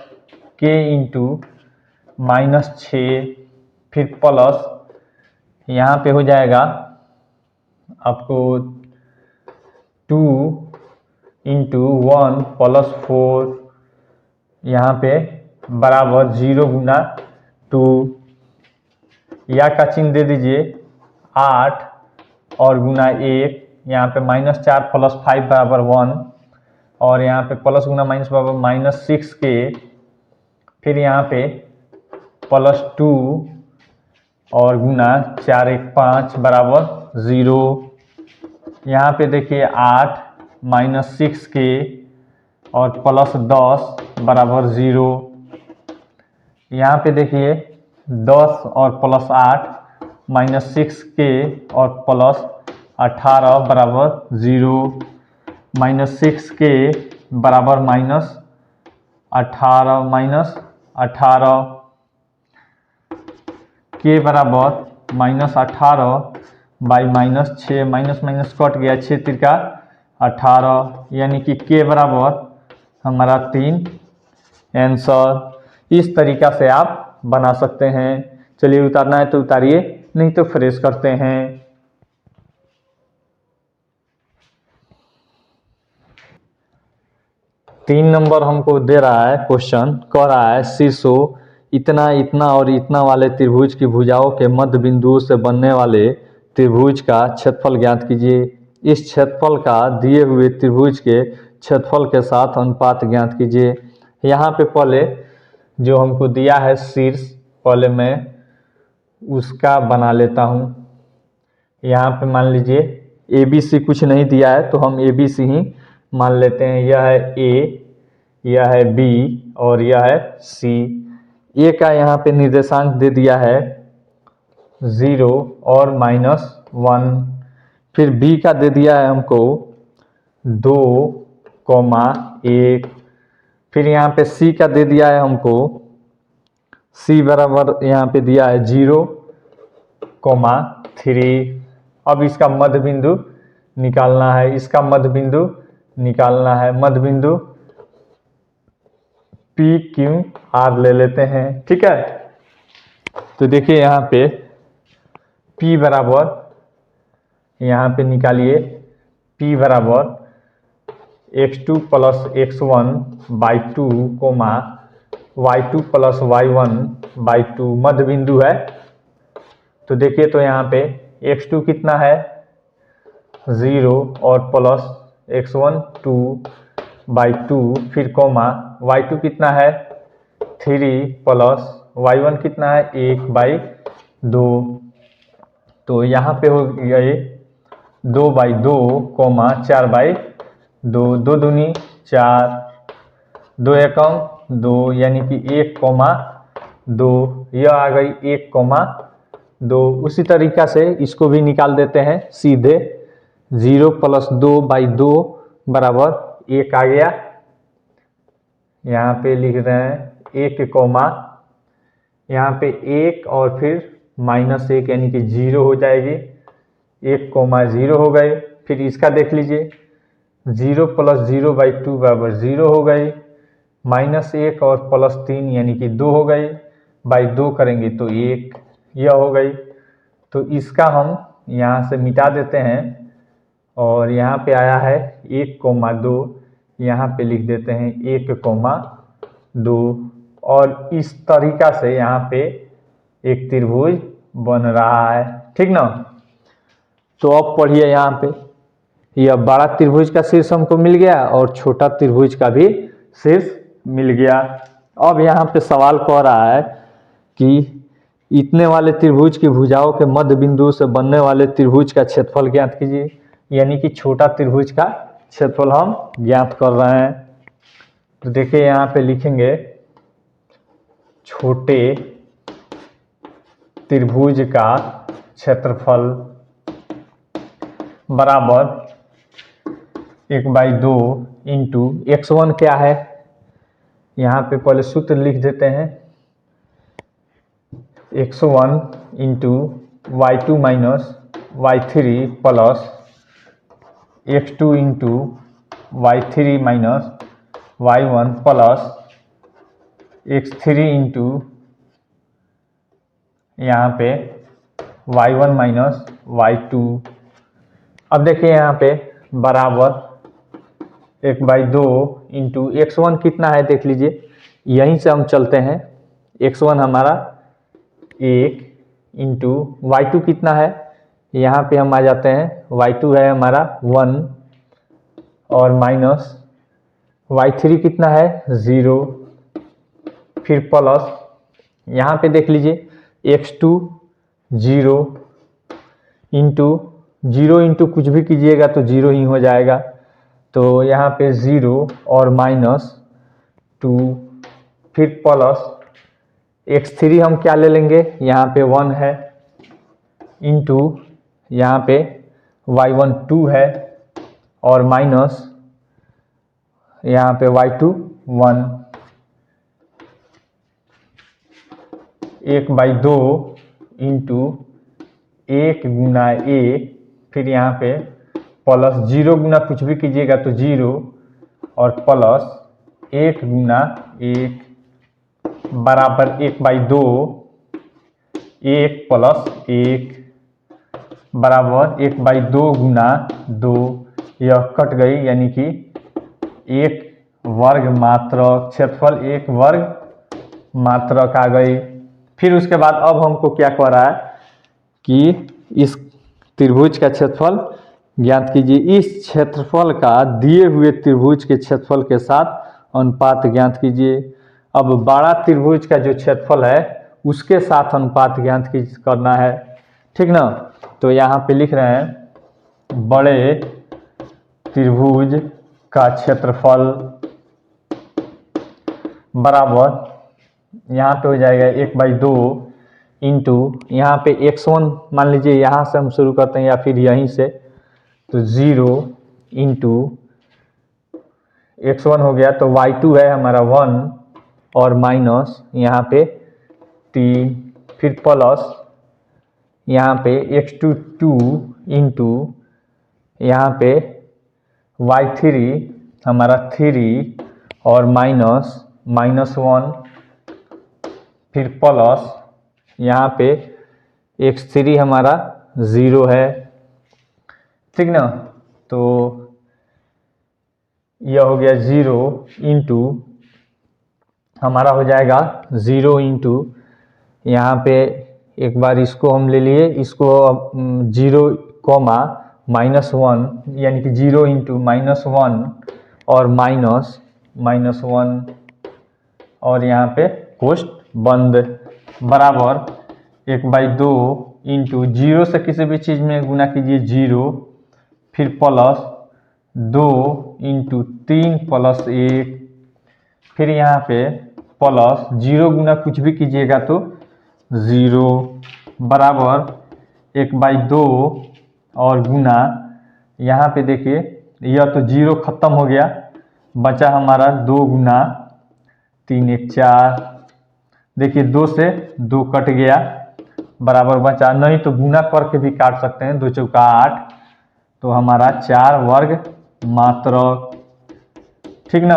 k इंटू -6, फिर प्लस यहाँ पे हो जाएगा आपको 2 इंटू 1 प्लस 4, यहाँ पे बराबर 0 गुना 2। या का चिन्ह दे दीजिए 8 और गुना 1, यहाँ पे -4 प्लस 5 बराबर 1 और यहाँ पे प्लस गुना माइनस बराबर -6k। फिर यहाँ पे प्लस 2 और गुना 4 1 5 बराबर 0। यहाँ पे देखिए 8 -6k और प्लस 10 बराबर 0। यहाँ पे देखिए 10 और प्लस 8 -6k और प्लस 18 बराबर 0। -6k बराबर -18 k बराबर -18 बाई -6, माइनस माइनस कट गया, 6 त्रिका 18, यानी कि k बराबर हमारा 3 आंसर। इस तरीका से आप बना सकते हैं। चलिए उतारना है तो उतारिए, नहीं तो फ्रेश करते हैं। तीन नंबर हमको दे रहा है क्वेश्चन, कह रहा है शीर्षों इतना इतना और इतना वाले त्रिभुज की भुजाओं के मध्य बिंदुओं से बनने वाले त्रिभुज का क्षेत्रफल ज्ञात कीजिए। इस क्षेत्रफल का दिए हुए त्रिभुज के क्षेत्रफल के साथ अनुपात ज्ञात कीजिए। यहाँ पे पहले जो हमको दिया है शीर्ष, पहले मैं उसका बना लेता हूँ। यहाँ पे मान लीजिए ए बी सी कुछ नहीं दिया है तो हम ए बी सी ही मान लेते हैं। यह है ए, यह है बी और यह है सी। ए का यहाँ पे निर्देशांक दे दिया है 0 और -1। फिर बी का दे दिया है हमको 2,1। फिर यहाँ पे सी का दे दिया है हमको, सी बराबर यहाँ पे दिया है 0,3। अब इसका मध्य बिंदु निकालना है, इसका मध्य बिंदु निकालना है। मध्य बिंदु पी क्यू आर ले लेते हैं, ठीक है। तो देखिए यहाँ पे P बराबर, यहाँ पे निकालिए P बराबर x2 plus x1 by 2 comma y2 plus y1 by 2 मध्य बिंदु है। तो देखिए तो यहाँ पे x2 कितना है 0 और प्लस x1 2 बाई 2, फिर कोमा y2 कितना है 3 प्लस y1 कितना है 1 बाई 2। तो यहाँ पे हो गए 2 बाई 2 कोमा 4 बाई 2, 2 दूनी 4, 2 एकम 2 यानी कि 1,2। यह आ गई 1,2। उसी तरीका से इसको भी निकाल देते हैं सीधे। 0 प्लस 2 बाई 2 बराबर 1 आ गया। यहाँ पे लिख रहे हैं 1 कोमा, यहाँ पे 1 और फिर -1 यानी कि 0 हो जाएगी। 1,0 हो गए। फिर इसका देख लीजिए 0 प्लस 0 बाई 2 बराबर 0 हो गई। -1 और +3 यानी कि 2 हो गई। बाई 2 करेंगे तो 1, यह हो गई। तो इसका हम यहाँ से मिटा देते हैं और यहाँ पे आया है 1,2, यहाँ पे लिख देते हैं 1,2। और इस तरीका से यहाँ पे एक त्रिभुज बन रहा है, ठीक ना। तो अब पढ़िए यहाँ पे, यह बड़ा त्रिभुज का शीर्ष हमको मिल गया और छोटा त्रिभुज का भी शीर्ष मिल गया। अब यहाँ पे सवाल कह रहा है कि इतने वाले त्रिभुज की भुजाओं के मध्य बिंदु से बनने वाले त्रिभुज का क्षेत्रफल ज्ञात कीजिए। यानी कि छोटा त्रिभुज का क्षेत्रफल हम ज्ञात कर रहे हैं। तो देखिए यहाँ पे लिखेंगे छोटे त्रिभुज का क्षेत्रफल बराबर 1/2 इंटू x1 क्या है, यहाँ पे पहले सूत्र लिख देते हैं। x1 into y2 minus y3 plus x2 into y3 minus y1 plus x3 into यहाँ पे y1 माइनस y2। अब देखिए यहाँ पे बराबर 1/2 इंटू x1 कितना है देख लीजिए, यहीं से हम चलते हैं। x1 हमारा 1 इंटू y2 कितना है, यहाँ पे हम आ जाते हैं, y2 है हमारा 1 और माइनस y3 कितना है 0, फिर प्लस यहाँ पे देख लीजिए x2 0 इंटू 0 इंटू कुछ भी कीजिएगा तो 0 ही हो जाएगा। तो यहाँ पे 0 और -2, फिर प्लस x3 हम क्या ले लेंगे, यहाँ पे 1 है इंटू यहाँ पे y1 2 है और माइनस यहाँ पे y2 1। 1/2 इंटू 1 गुना 1, फिर यहाँ पे प्लस 0 गुना कुछ भी कीजिएगा तो 0 और प्लस 1 गुना 1 बराबर 1/2, 1 प्लस 1 बराबर 1/2 गुना 2। यह कट गई यानी कि 1 वर्ग मात्रक, क्षेत्रफल 1 वर्ग मात्रक आ गई। फिर उसके बाद अब हमको क्या कह रहा है कि इस त्रिभुज का क्षेत्रफल ज्ञात कीजिए। इस क्षेत्रफल का दिए हुए त्रिभुज के क्षेत्रफल के साथ अनुपात ज्ञात कीजिए। अब बड़ा त्रिभुज का जो क्षेत्रफल है उसके साथ अनुपात ज्ञात करना है, ठीक ना। तो यहाँ पे लिख रहे हैं बड़े त्रिभुज का क्षेत्रफल बराबर, यहाँ पे हो जाएगा 1/2 इंटू, यहाँ पे x1 मान लीजिए, यहाँ से हम शुरू करते हैं या फिर यहीं से, तो 0 इंटू x1 हो गया, तो y2 है हमारा 1 और माइनस यहाँ पे 3, फिर प्लस यहाँ पे x2 2 इंटू यहाँ पे y3 हमारा 3 और -1, फिर प्लस यहाँ पे x3 हमारा 0 है, ठीक ना। तो यह हो गया 0 इंटू, हमारा हो जाएगा 0 इंटू, यहाँ पे एक बार इसको हम ले लिए, इसको 0 कॉमा -1, यानी कि 0 इंटू -1 और -1 और यहाँ पे कोष्ट बंद बराबर 1/2 इंटू 0 से किसी भी चीज़ में गुना कीजिए 0, फिर प्लस 2 इंटू 3 प्लस 1, फिर यहाँ पे प्लस 0 गुना कुछ भी कीजिएगा तो 0 बराबर 1/2 और गुना, यहाँ पे देखिए यह तो 0 खत्म हो गया, बचा हमारा 2 गुना 3 1 4, देखिए 2 से 2 कट गया, बराबर बचा, नहीं तो गुना करके भी काट सकते हैं, 2 चौका 8, तो हमारा 4 वर्ग मात्रक, ठीक ना।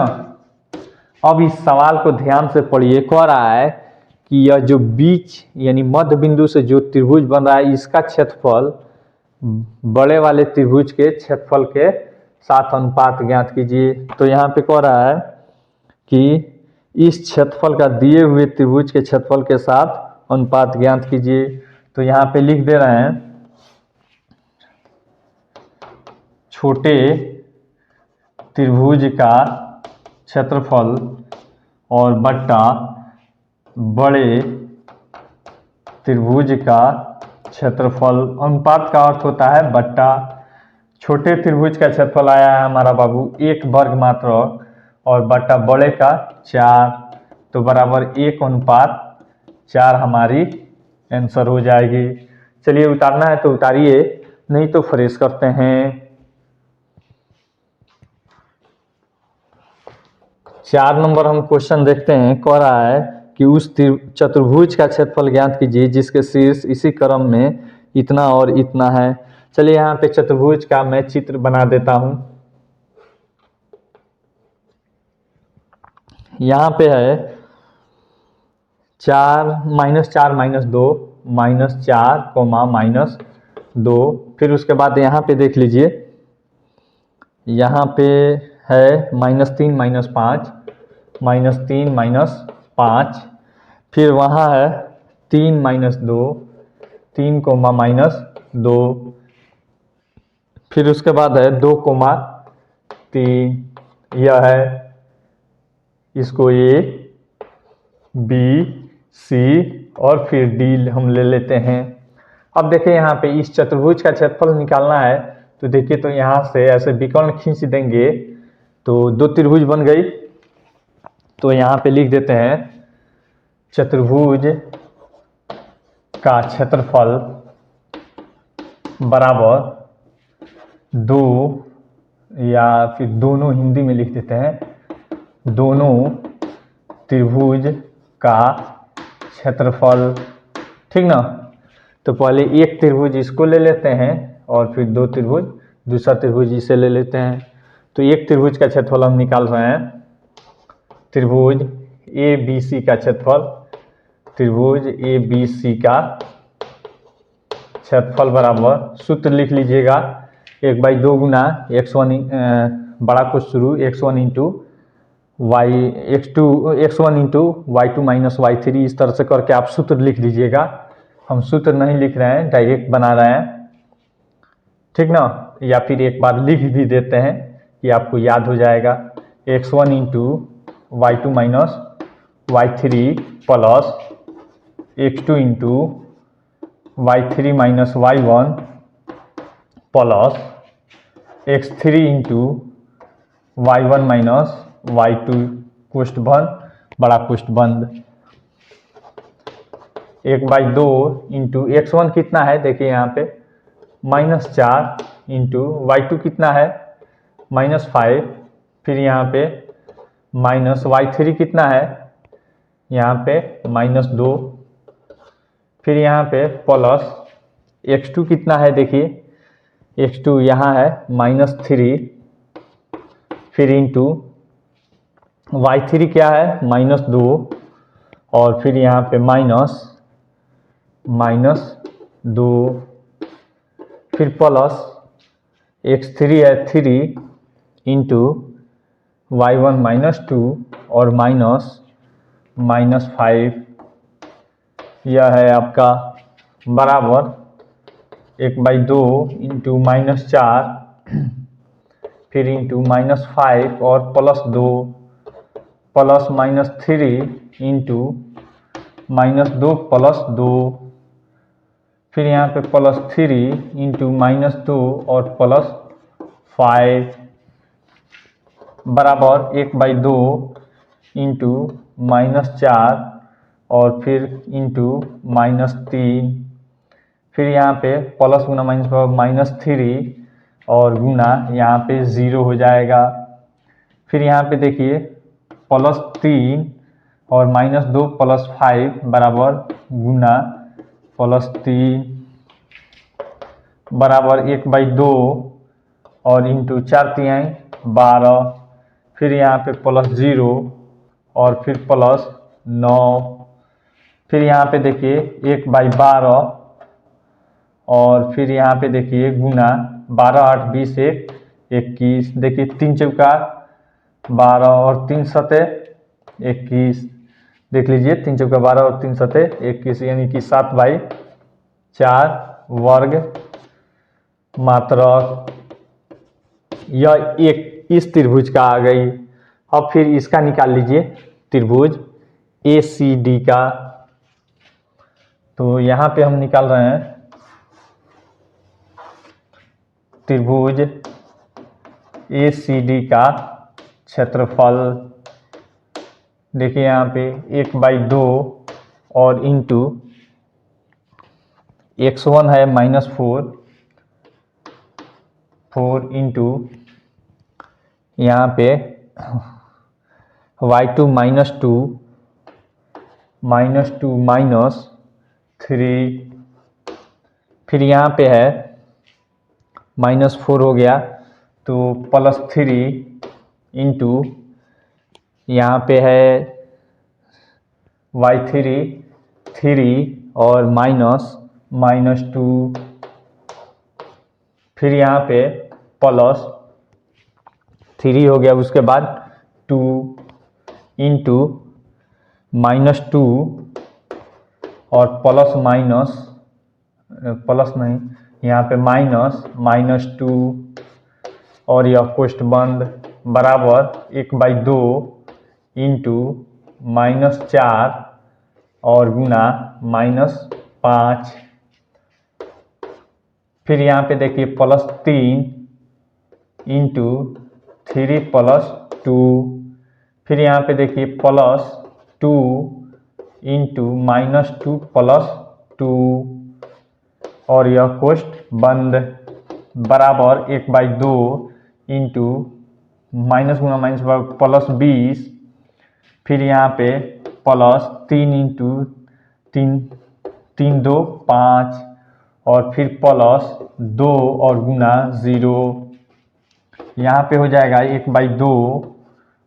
अब इस सवाल को ध्यान से पढ़िए, कह रहा है कि यह जो बीच यानी मध्य बिंदु से जो त्रिभुज बन रहा है इसका क्षेत्रफल बड़े वाले त्रिभुज के क्षेत्रफल के साथ अनुपात ज्ञात कीजिए। तो यहाँ पे कह रहा है कि इस क्षेत्रफल का दिए हुए त्रिभुज के क्षेत्रफल के साथ अनुपात ज्ञात कीजिए। तो यहाँ पे लिख दे रहे हैं छोटे त्रिभुज का क्षेत्रफल और बट्टा बड़े त्रिभुज का क्षेत्रफल। अनुपात का अर्थ होता है बट्टा। छोटे त्रिभुज का क्षेत्रफल आया है हमारा बाबू 1 वर्ग मात्रक और बट्टा बड़े का 4, तो बराबर 1:4 हमारी आंसर हो जाएगी। चलिए उतारना है तो उतारिए, नहीं तो फ्रेश करते हैं। 4 नंबर हम क्वेश्चन देखते हैं, कह रहा है कि उस चतुर्भुज का क्षेत्रफल ज्ञात कीजिए जिसके शीर्ष इसी क्रम में इतना और इतना है। चलिए यहाँ पे चतुर्भुज का मैं चित्र बना देता हूँ। यहाँ पे है 4 -2 -4 -2, फिर उसके बाद यहाँ पे देख लीजिए, यहाँ पे है -3 -5, फिर वहाँ है 3 -2 3 -2, फिर उसके बाद है 2 3, यह है, इसको A B C और फिर D हम ले लेते हैं। अब देखिए यहाँ पे इस चतुर्भुज का क्षेत्रफल निकालना है, तो देखिए तो यहाँ से ऐसे विकर्ण खींच देंगे तो 2 त्रिभुज बन गई। तो यहाँ पे लिख देते हैं चतुर्भुज का क्षेत्रफल बराबर 2, या फिर दोनों हिंदी में लिख देते हैं, दोनों त्रिभुज का क्षेत्रफल, ठीक ना। तो पहले एक त्रिभुज इसको ले लेते हैं और फिर 2 त्रिभुज, दूसरा त्रिभुज इसे ले लेते हैं। तो एक त्रिभुज का क्षेत्रफल हम निकाल रहे हैं, त्रिभुज ABC का क्षेत्रफल, त्रिभुज ABC का क्षेत्रफल बराबर, सूत्र लिख लीजिएगा 1/2 गुना x1 बड़ा को शुरू x1 into x1 into y2 minus y3, इस तरह से करके आप सूत्र लिख लीजिएगा। हम सूत्र नहीं लिख रहे हैं, डायरेक्ट बना रहे हैं, ठीक ना। या फिर एक बार लिख भी देते हैं कि आपको याद हो जाएगा। x1 into y two minus y three plus x2 into y three minus y one plus x3 into y one minus y two कोष्ठ बंद बड़ा कोष्ठ बंद। 1/2 इंटू x1 कितना है देखिए यहाँ पे -4 इंटू वाई टू कितना है -5, फिर यहाँ पे माइनस वाई थ्री कितना है यहाँ पे -2, फिर यहाँ पे प्लस x2 कितना है देखिए x2 यहाँ है -3, फिर इंटू वाई थ्री क्या है -2 और फिर यहाँ पे -2, फिर प्लस x3 है 3 इंटू वाई वन -2 और -5, यह है आपका बराबर 1/2 इंटू -4 फिर इंटू -5 और +2 प्लस -3 इंटू -2 प्लस 2, फिर यहाँ पे +3 इंटू -2 और +5 बराबर 1/2 इंटू -4 और फिर इंटू -3, फिर यहाँ पे प्लस गुना -3 और गुना यहाँ पे 0 हो जाएगा। फिर यहाँ पे देखिए +3 और -2 प्लस 5 बराबर गुना +3 बराबर 1/2 और इंटू 4 तिहाई 12, फिर यहाँ पे +0 और फिर +9, फिर यहाँ पे देखिए 1/12 और फिर यहाँ पे देखिए गुना 12 8 20 1 21, देखिए 3 चौका 12 और 3 सते 21, देख लीजिए 3 चौका 12 और 3 सते 21 यानी कि 7/4 वर्ग मात्रक। यह एक इस त्रिभुज का आ गई। अब फिर इसका निकाल लीजिए त्रिभुज ए सी डी का। तो यहाँ पे हम निकाल रहे हैं त्रिभुज ए सी डी का क्षेत्रफल। देखिए यहाँ पे 1/2 और इंटू x1 है -4 इंटू यहाँ पे y2 -2 -3, फिर यहाँ पे है -4 हो गया तो +3 इंटू यहाँ पे है y3 3 और -2, फिर यहाँ पे +3 हो गया, उसके बाद 2 इंटू -2 और प्लस नहीं यहाँ पे -2 और यह कोष्ठ बंद बराबर 1/2 इंटू -4 और गुना -5, फिर यहाँ पे देखिए +3 इंटू 3 + 2, फिर यहाँ पे देखिए +2 इंटू -2 + 2 और यह कोष्ठ बंद बराबर 1/2 इंटू माइनस गुना माइनस +20, फिर यहाँ पे +3 इंटू 3 2 5 और फिर +2 और गुना 0, यहाँ पे हो जाएगा 1/2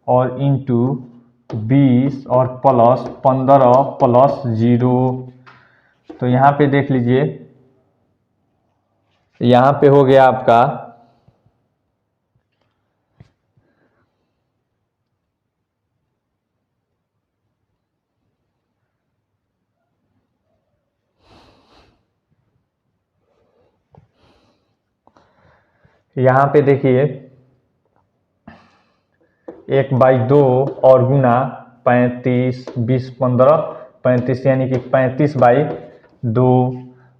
और इंटू 20 और +15 +0। तो यहाँ पे देख लीजिए यहाँ पे हो गया आपका यहाँ पे देखिए 1/2 और गुना 35, 20, 15, 35 यानी कि 35/2।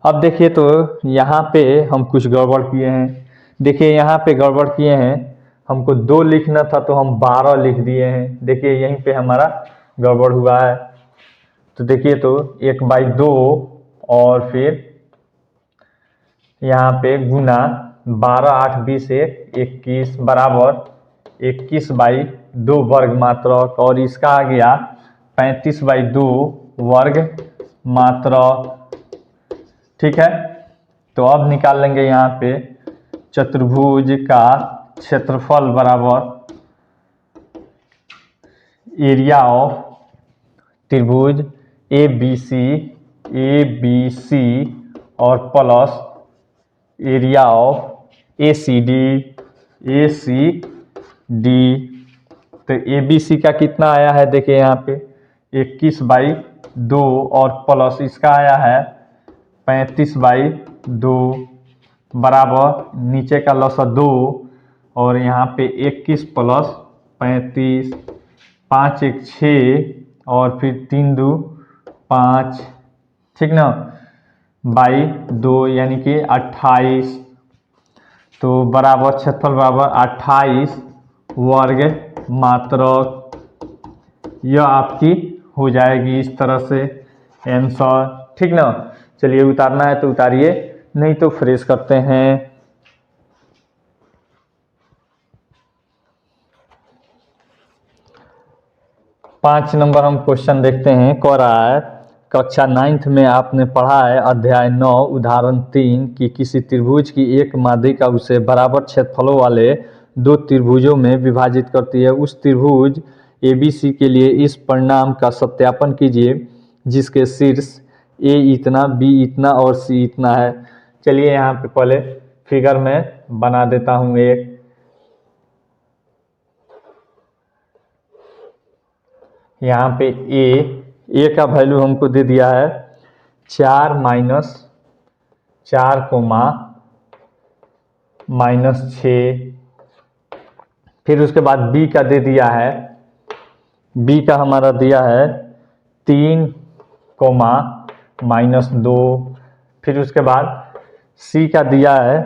अब देखिए तो यहाँ पे हम कुछ गड़बड़ किए हैं। देखिए यहाँ पे गड़बड़ किए हैं, हमको 2 लिखना था तो हम 12 लिख दिए हैं। देखिए यहीं पे हमारा गड़बड़ हुआ है। तो देखिए तो 1/2 और फिर यहाँ पे गुना 12, 8, 20, 21 बराबर 21/2 वर्ग मात्रक, और इसका आ गया 35/2 वर्ग मात्रक। ठीक है, तो अब निकाल लेंगे यहाँ पे चतुर्भुज का क्षेत्रफल बराबर एरिया ऑफ त्रिभुज ए बी सी और plus area of A C D. तो ए बी सी का कितना आया है, देखिए यहाँ पे 21/2 और प्लस इसका आया है 35/2 बराबर नीचे का लसा 2 और यहाँ पे 21 प्लस 35, 5 1 6 और फिर 3 2 5, ठीक ना, बाई 2 यानी कि 28। तो बराबर क्षेत्रफल बराबर 28 वर्ग मात्रक। यह आपकी हो जाएगी इस तरह से आंसर। ठीक ना, चलिए उतारना है तो उतारिए, नहीं तो फ्रेश करते हैं। पाँच नंबर हम क्वेश्चन देखते हैं। कह रहा है कक्षा 9th में आपने पढ़ा है अध्याय 9 उदाहरण 3 कि किसी त्रिभुज की एक माध्यिका उसे बराबर क्षेत्रफलों वाले 2 त्रिभुजों में विभाजित करती है। उस त्रिभुज ABC के लिए इस परिणाम का सत्यापन कीजिए जिसके शीर्ष A इतना, B इतना और C इतना है। चलिए यहाँ पे पहले फिगर में बना देता हूँ एक। यहाँ पे ए का वैल्यू हमको दे दिया है 4 - 4 -6। फिर उसके बाद बी का दे दिया है, बी का हमारा दिया है 3 -2। फिर उसके बाद सी का दिया है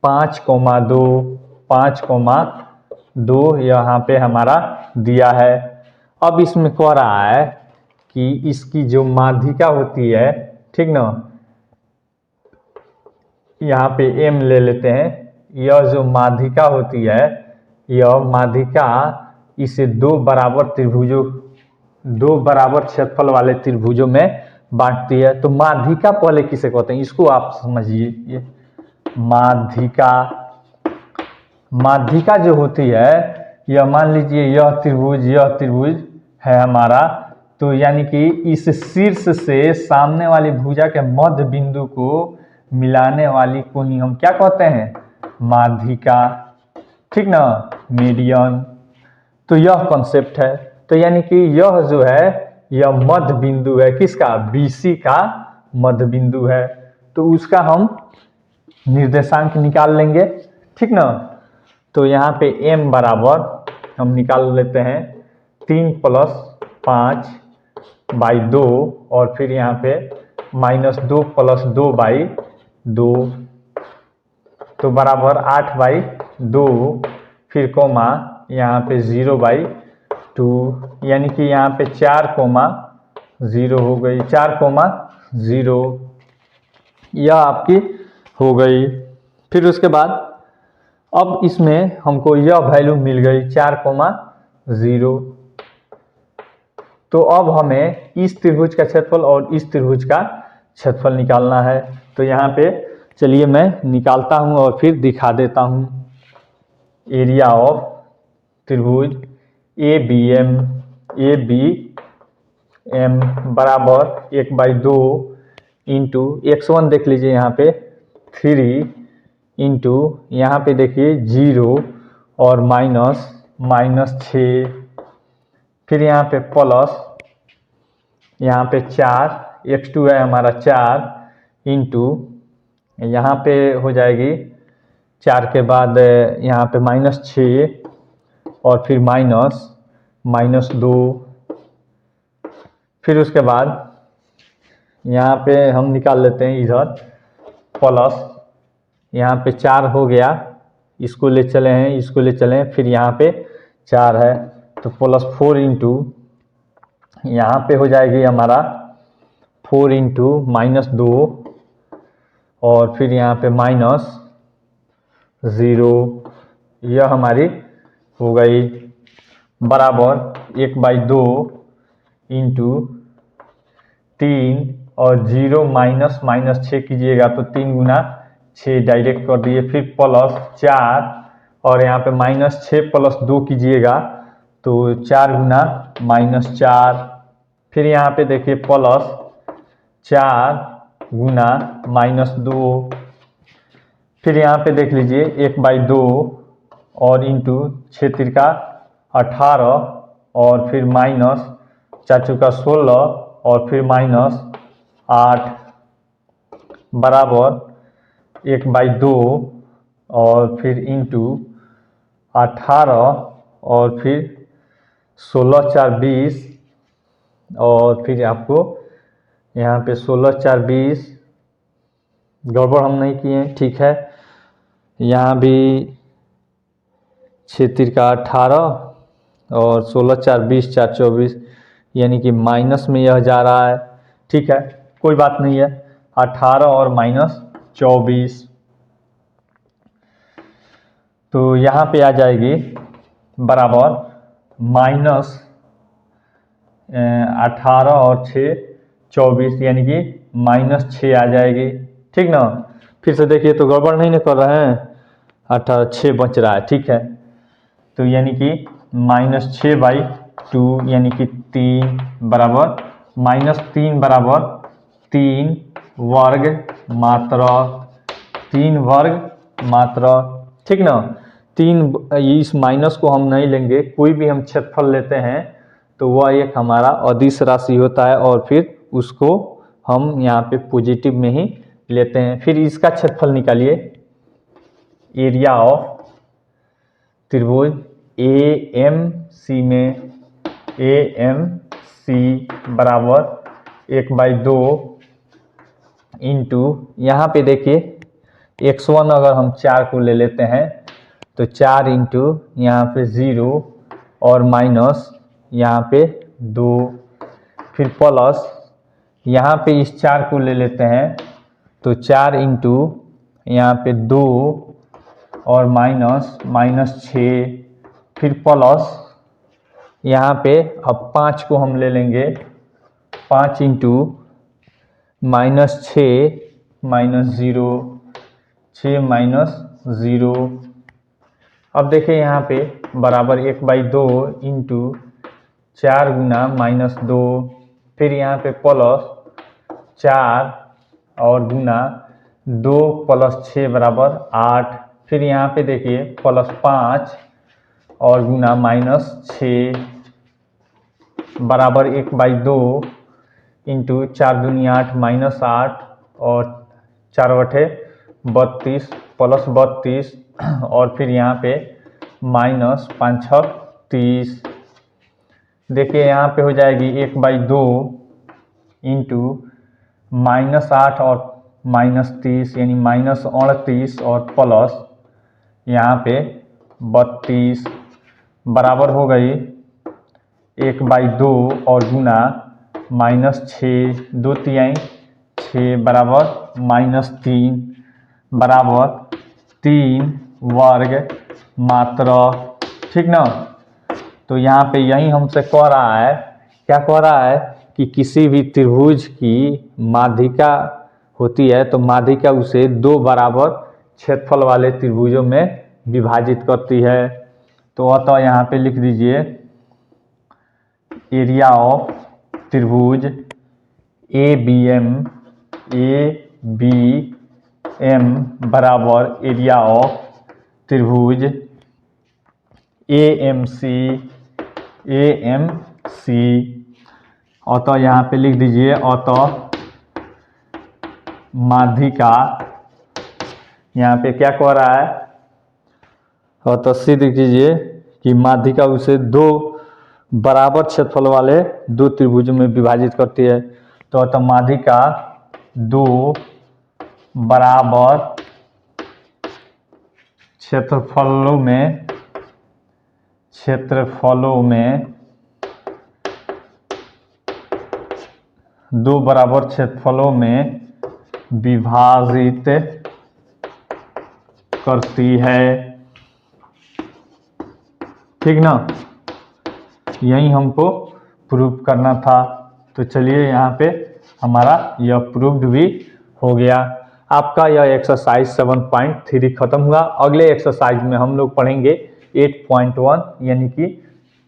5,2, 5,2 यहाँ पे हमारा दिया है। अब इसमें कह रहा है कि इसकी जो माध्यिका होती है, ठीक ना, यहाँ पे M ले लेते हैं। यह जो माध्यिका होती है, यह माध्यिका इसे 2 बराबर त्रिभुजों, 2 बराबर क्षेत्रफल वाले त्रिभुजों में बांटती है। तो माध्यिका पहले किसे कहते हैं, इसको आप समझिए। माध्यिका, माध्यिका जो होती है, यह मान लीजिए यह त्रिभुज है हमारा, तो यानी कि इस शीर्ष से सामने वाली भुजा के मध्य बिंदु को मिलाने वाली को ही हम क्या कहते हैं, माध्यिका। ठीक ना, मीडियन। तो यह कॉन्सेप्ट है। तो यानी कि यह जो है यह मध्य बिंदु है, किसका, BC का मध्य बिंदु है। तो उसका हम निर्देशांक निकाल लेंगे। ठीक ना, तो यहाँ पे M बराबर हम निकाल लेते हैं 3 + 5/2 और फिर यहाँ पे -2 + 2/2, तो बराबर 8/2। फिर कोमा यहाँ पे 0/2 यानी कि यहाँ पे 4,0 हो गई, 4,0 यह आपकी हो गई। फिर उसके बाद अब इसमें हमको यह वैल्यू मिल गई 4,0। तो अब हमें इस त्रिभुज का क्षेत्रफल और इस त्रिभुज का क्षेत्रफल निकालना है। तो यहाँ पे चलिए मैं निकालता हूँ और फिर दिखा देता हूँ। एरिया ऑफ त्रिभुज ABM बराबर 1/2 इंटू x1 देख लीजिए यहाँ पे 3 इंटू यहाँ पे देखिए 0 और -6। फिर यहाँ पे प्लस यहाँ पे 4, x2 है हमारा 4 इंटू यहाँ पे हो जाएगी 4 के बाद यहाँ पे -6 और फिर -2, फिर उसके बाद यहाँ पे हम निकाल लेते हैं इधर प्लस, यहाँ पे 4 हो गया, इसको ले चले हैं, इसको ले चले हैं, फिर यहाँ पे 4 है तो +4 इंटू यहाँ पे हो जाएगी हमारा 4 इंटू -2 और फिर यहाँ पे -0, यह हमारी हो गई बराबर 1/2 इंटू 3 और 0 -6 कीजिएगा तो 3 गुना 6 डायरेक्ट कर दिए, फिर +4 और यहाँ पे -6 + 2 कीजिएगा तो 4 गुना -4, फिर यहाँ पे देखिए +4 गुना -2, फिर यहाँ पे देख लीजिए 1/2 और इंटू 6 तिरका 18 और फिर -4 चौका 16 और फिर -8 बराबर 1/2 और फिर इंटू 18 और फिर 16 4 20 और फिर आपको यहाँ पे 16 4 20, गड़बड़ हम नहीं किए, ठीक है। यहाँ भी 6 तिरका 18 और 16 4 20 4 24, यानी कि माइनस में यह जा रहा है, ठीक है, कोई बात नहीं है। 18 और -24 तो यहाँ पे आ जाएगी बराबर -18 और 6 24, यानी कि -6 आ जाएगी, ठीक ना। फिर से देखिए तो गड़बड़ नहीं कर रहे हैं, 18 6 बच रहा है, ठीक है, तो यानी कि -6/2 यानी कि 3 बराबर -3 बराबर 3 वर्ग मात्रा, 3 वर्ग मात्रा, ठीक ना। 3, इस माइनस को हम नहीं लेंगे, कोई भी हम क्षेत्रफल लेते हैं तो वह एक हमारा अदिश राशि होता है और फिर उसको हम यहाँ पे पॉजिटिव में ही लेते हैं। फिर इसका क्षेत्रफल निकालिए, एरिया ऑफ त्रिभुज AMC में AMC बराबर 1/2 इंटू यहाँ पे देखिए x1 अगर हम 4 को ले लेते हैं तो 4 इंटू यहाँ पे 0 और माइनस यहाँ पे 2, फिर प्लस यहाँ पे इस 4 को ले लेते हैं तो 4 इंटू यहाँ पे 2 और -6, फिर प्लस यहाँ पे अब 5 को हम ले लेंगे, 5 इंटू -6 -0, 6 -0, अब देखिए यहाँ पे बराबर 1/2 इंटू 4 गुना -2, फिर यहाँ पे +4 और गुना 2 + 6 बराबर 8, फिर यहाँ पे देखिए +5 और गुना -6 बराबर 1/2 इंटू 4 दूनी 8 -8 और 4 बटे 32 +32 और फिर यहाँ पे -5 6 30, देखिए यहाँ पे हो जाएगी 1/2 इंटू -8 और -30 यानी -38 और प्लस यहाँ पे 32 बराबर हो गई 1/2 और गुना -6 2 तिहाई 6 बराबर -3 बराबर 3 वर्ग मात्रा, ठीक ना। तो यहाँ पे यही हमसे कह रहा है, क्या कह रहा है कि किसी भी त्रिभुज की माध्यिका होती है तो माध्यिका उसे 2 बराबर क्षेत्रफल वाले त्रिभुजों में विभाजित करती है। तो अतः यहाँ पे लिख दीजिए एरिया ऑफ त्रिभुज ABM बराबर एरिया ऑफ त्रिभुज AMC अतः यहाँ पे लिख दीजिए अतः माध्यिका, यहाँ पे क्या कह रहा है अतः सिद्ध कीजिए कि माध्यिका उसे दो बराबर क्षेत्रफल वाले दो त्रिभुजों में विभाजित करती है। तो अतः माध्यिका दो बराबर क्षेत्रफलों में दो बराबर क्षेत्रफलों में विभाजित करती है। ठीक ना, यही हमको प्रूव करना था। तो चलिए यहाँ पे हमारा यह प्रूव्ड भी हो गया। आपका यह एक्सरसाइज 7.3 खत्म हुआ। अगले एक्सरसाइज में हम लोग पढ़ेंगे 8.1 यानी कि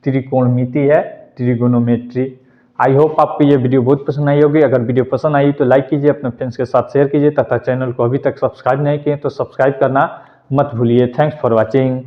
त्रिकोणमिति है, ट्रिगोनोमेट्री। आई होप आपको ये वीडियो बहुत पसंद आई होगी। अगर वीडियो पसंद आई तो लाइक कीजिए, अपने फ्रेंड्स के साथ शेयर कीजिए तथा चैनल को अभी तक सब्सक्राइब नहीं किए तो सब्सक्राइब करना मत भूलिए। Thanks for watching.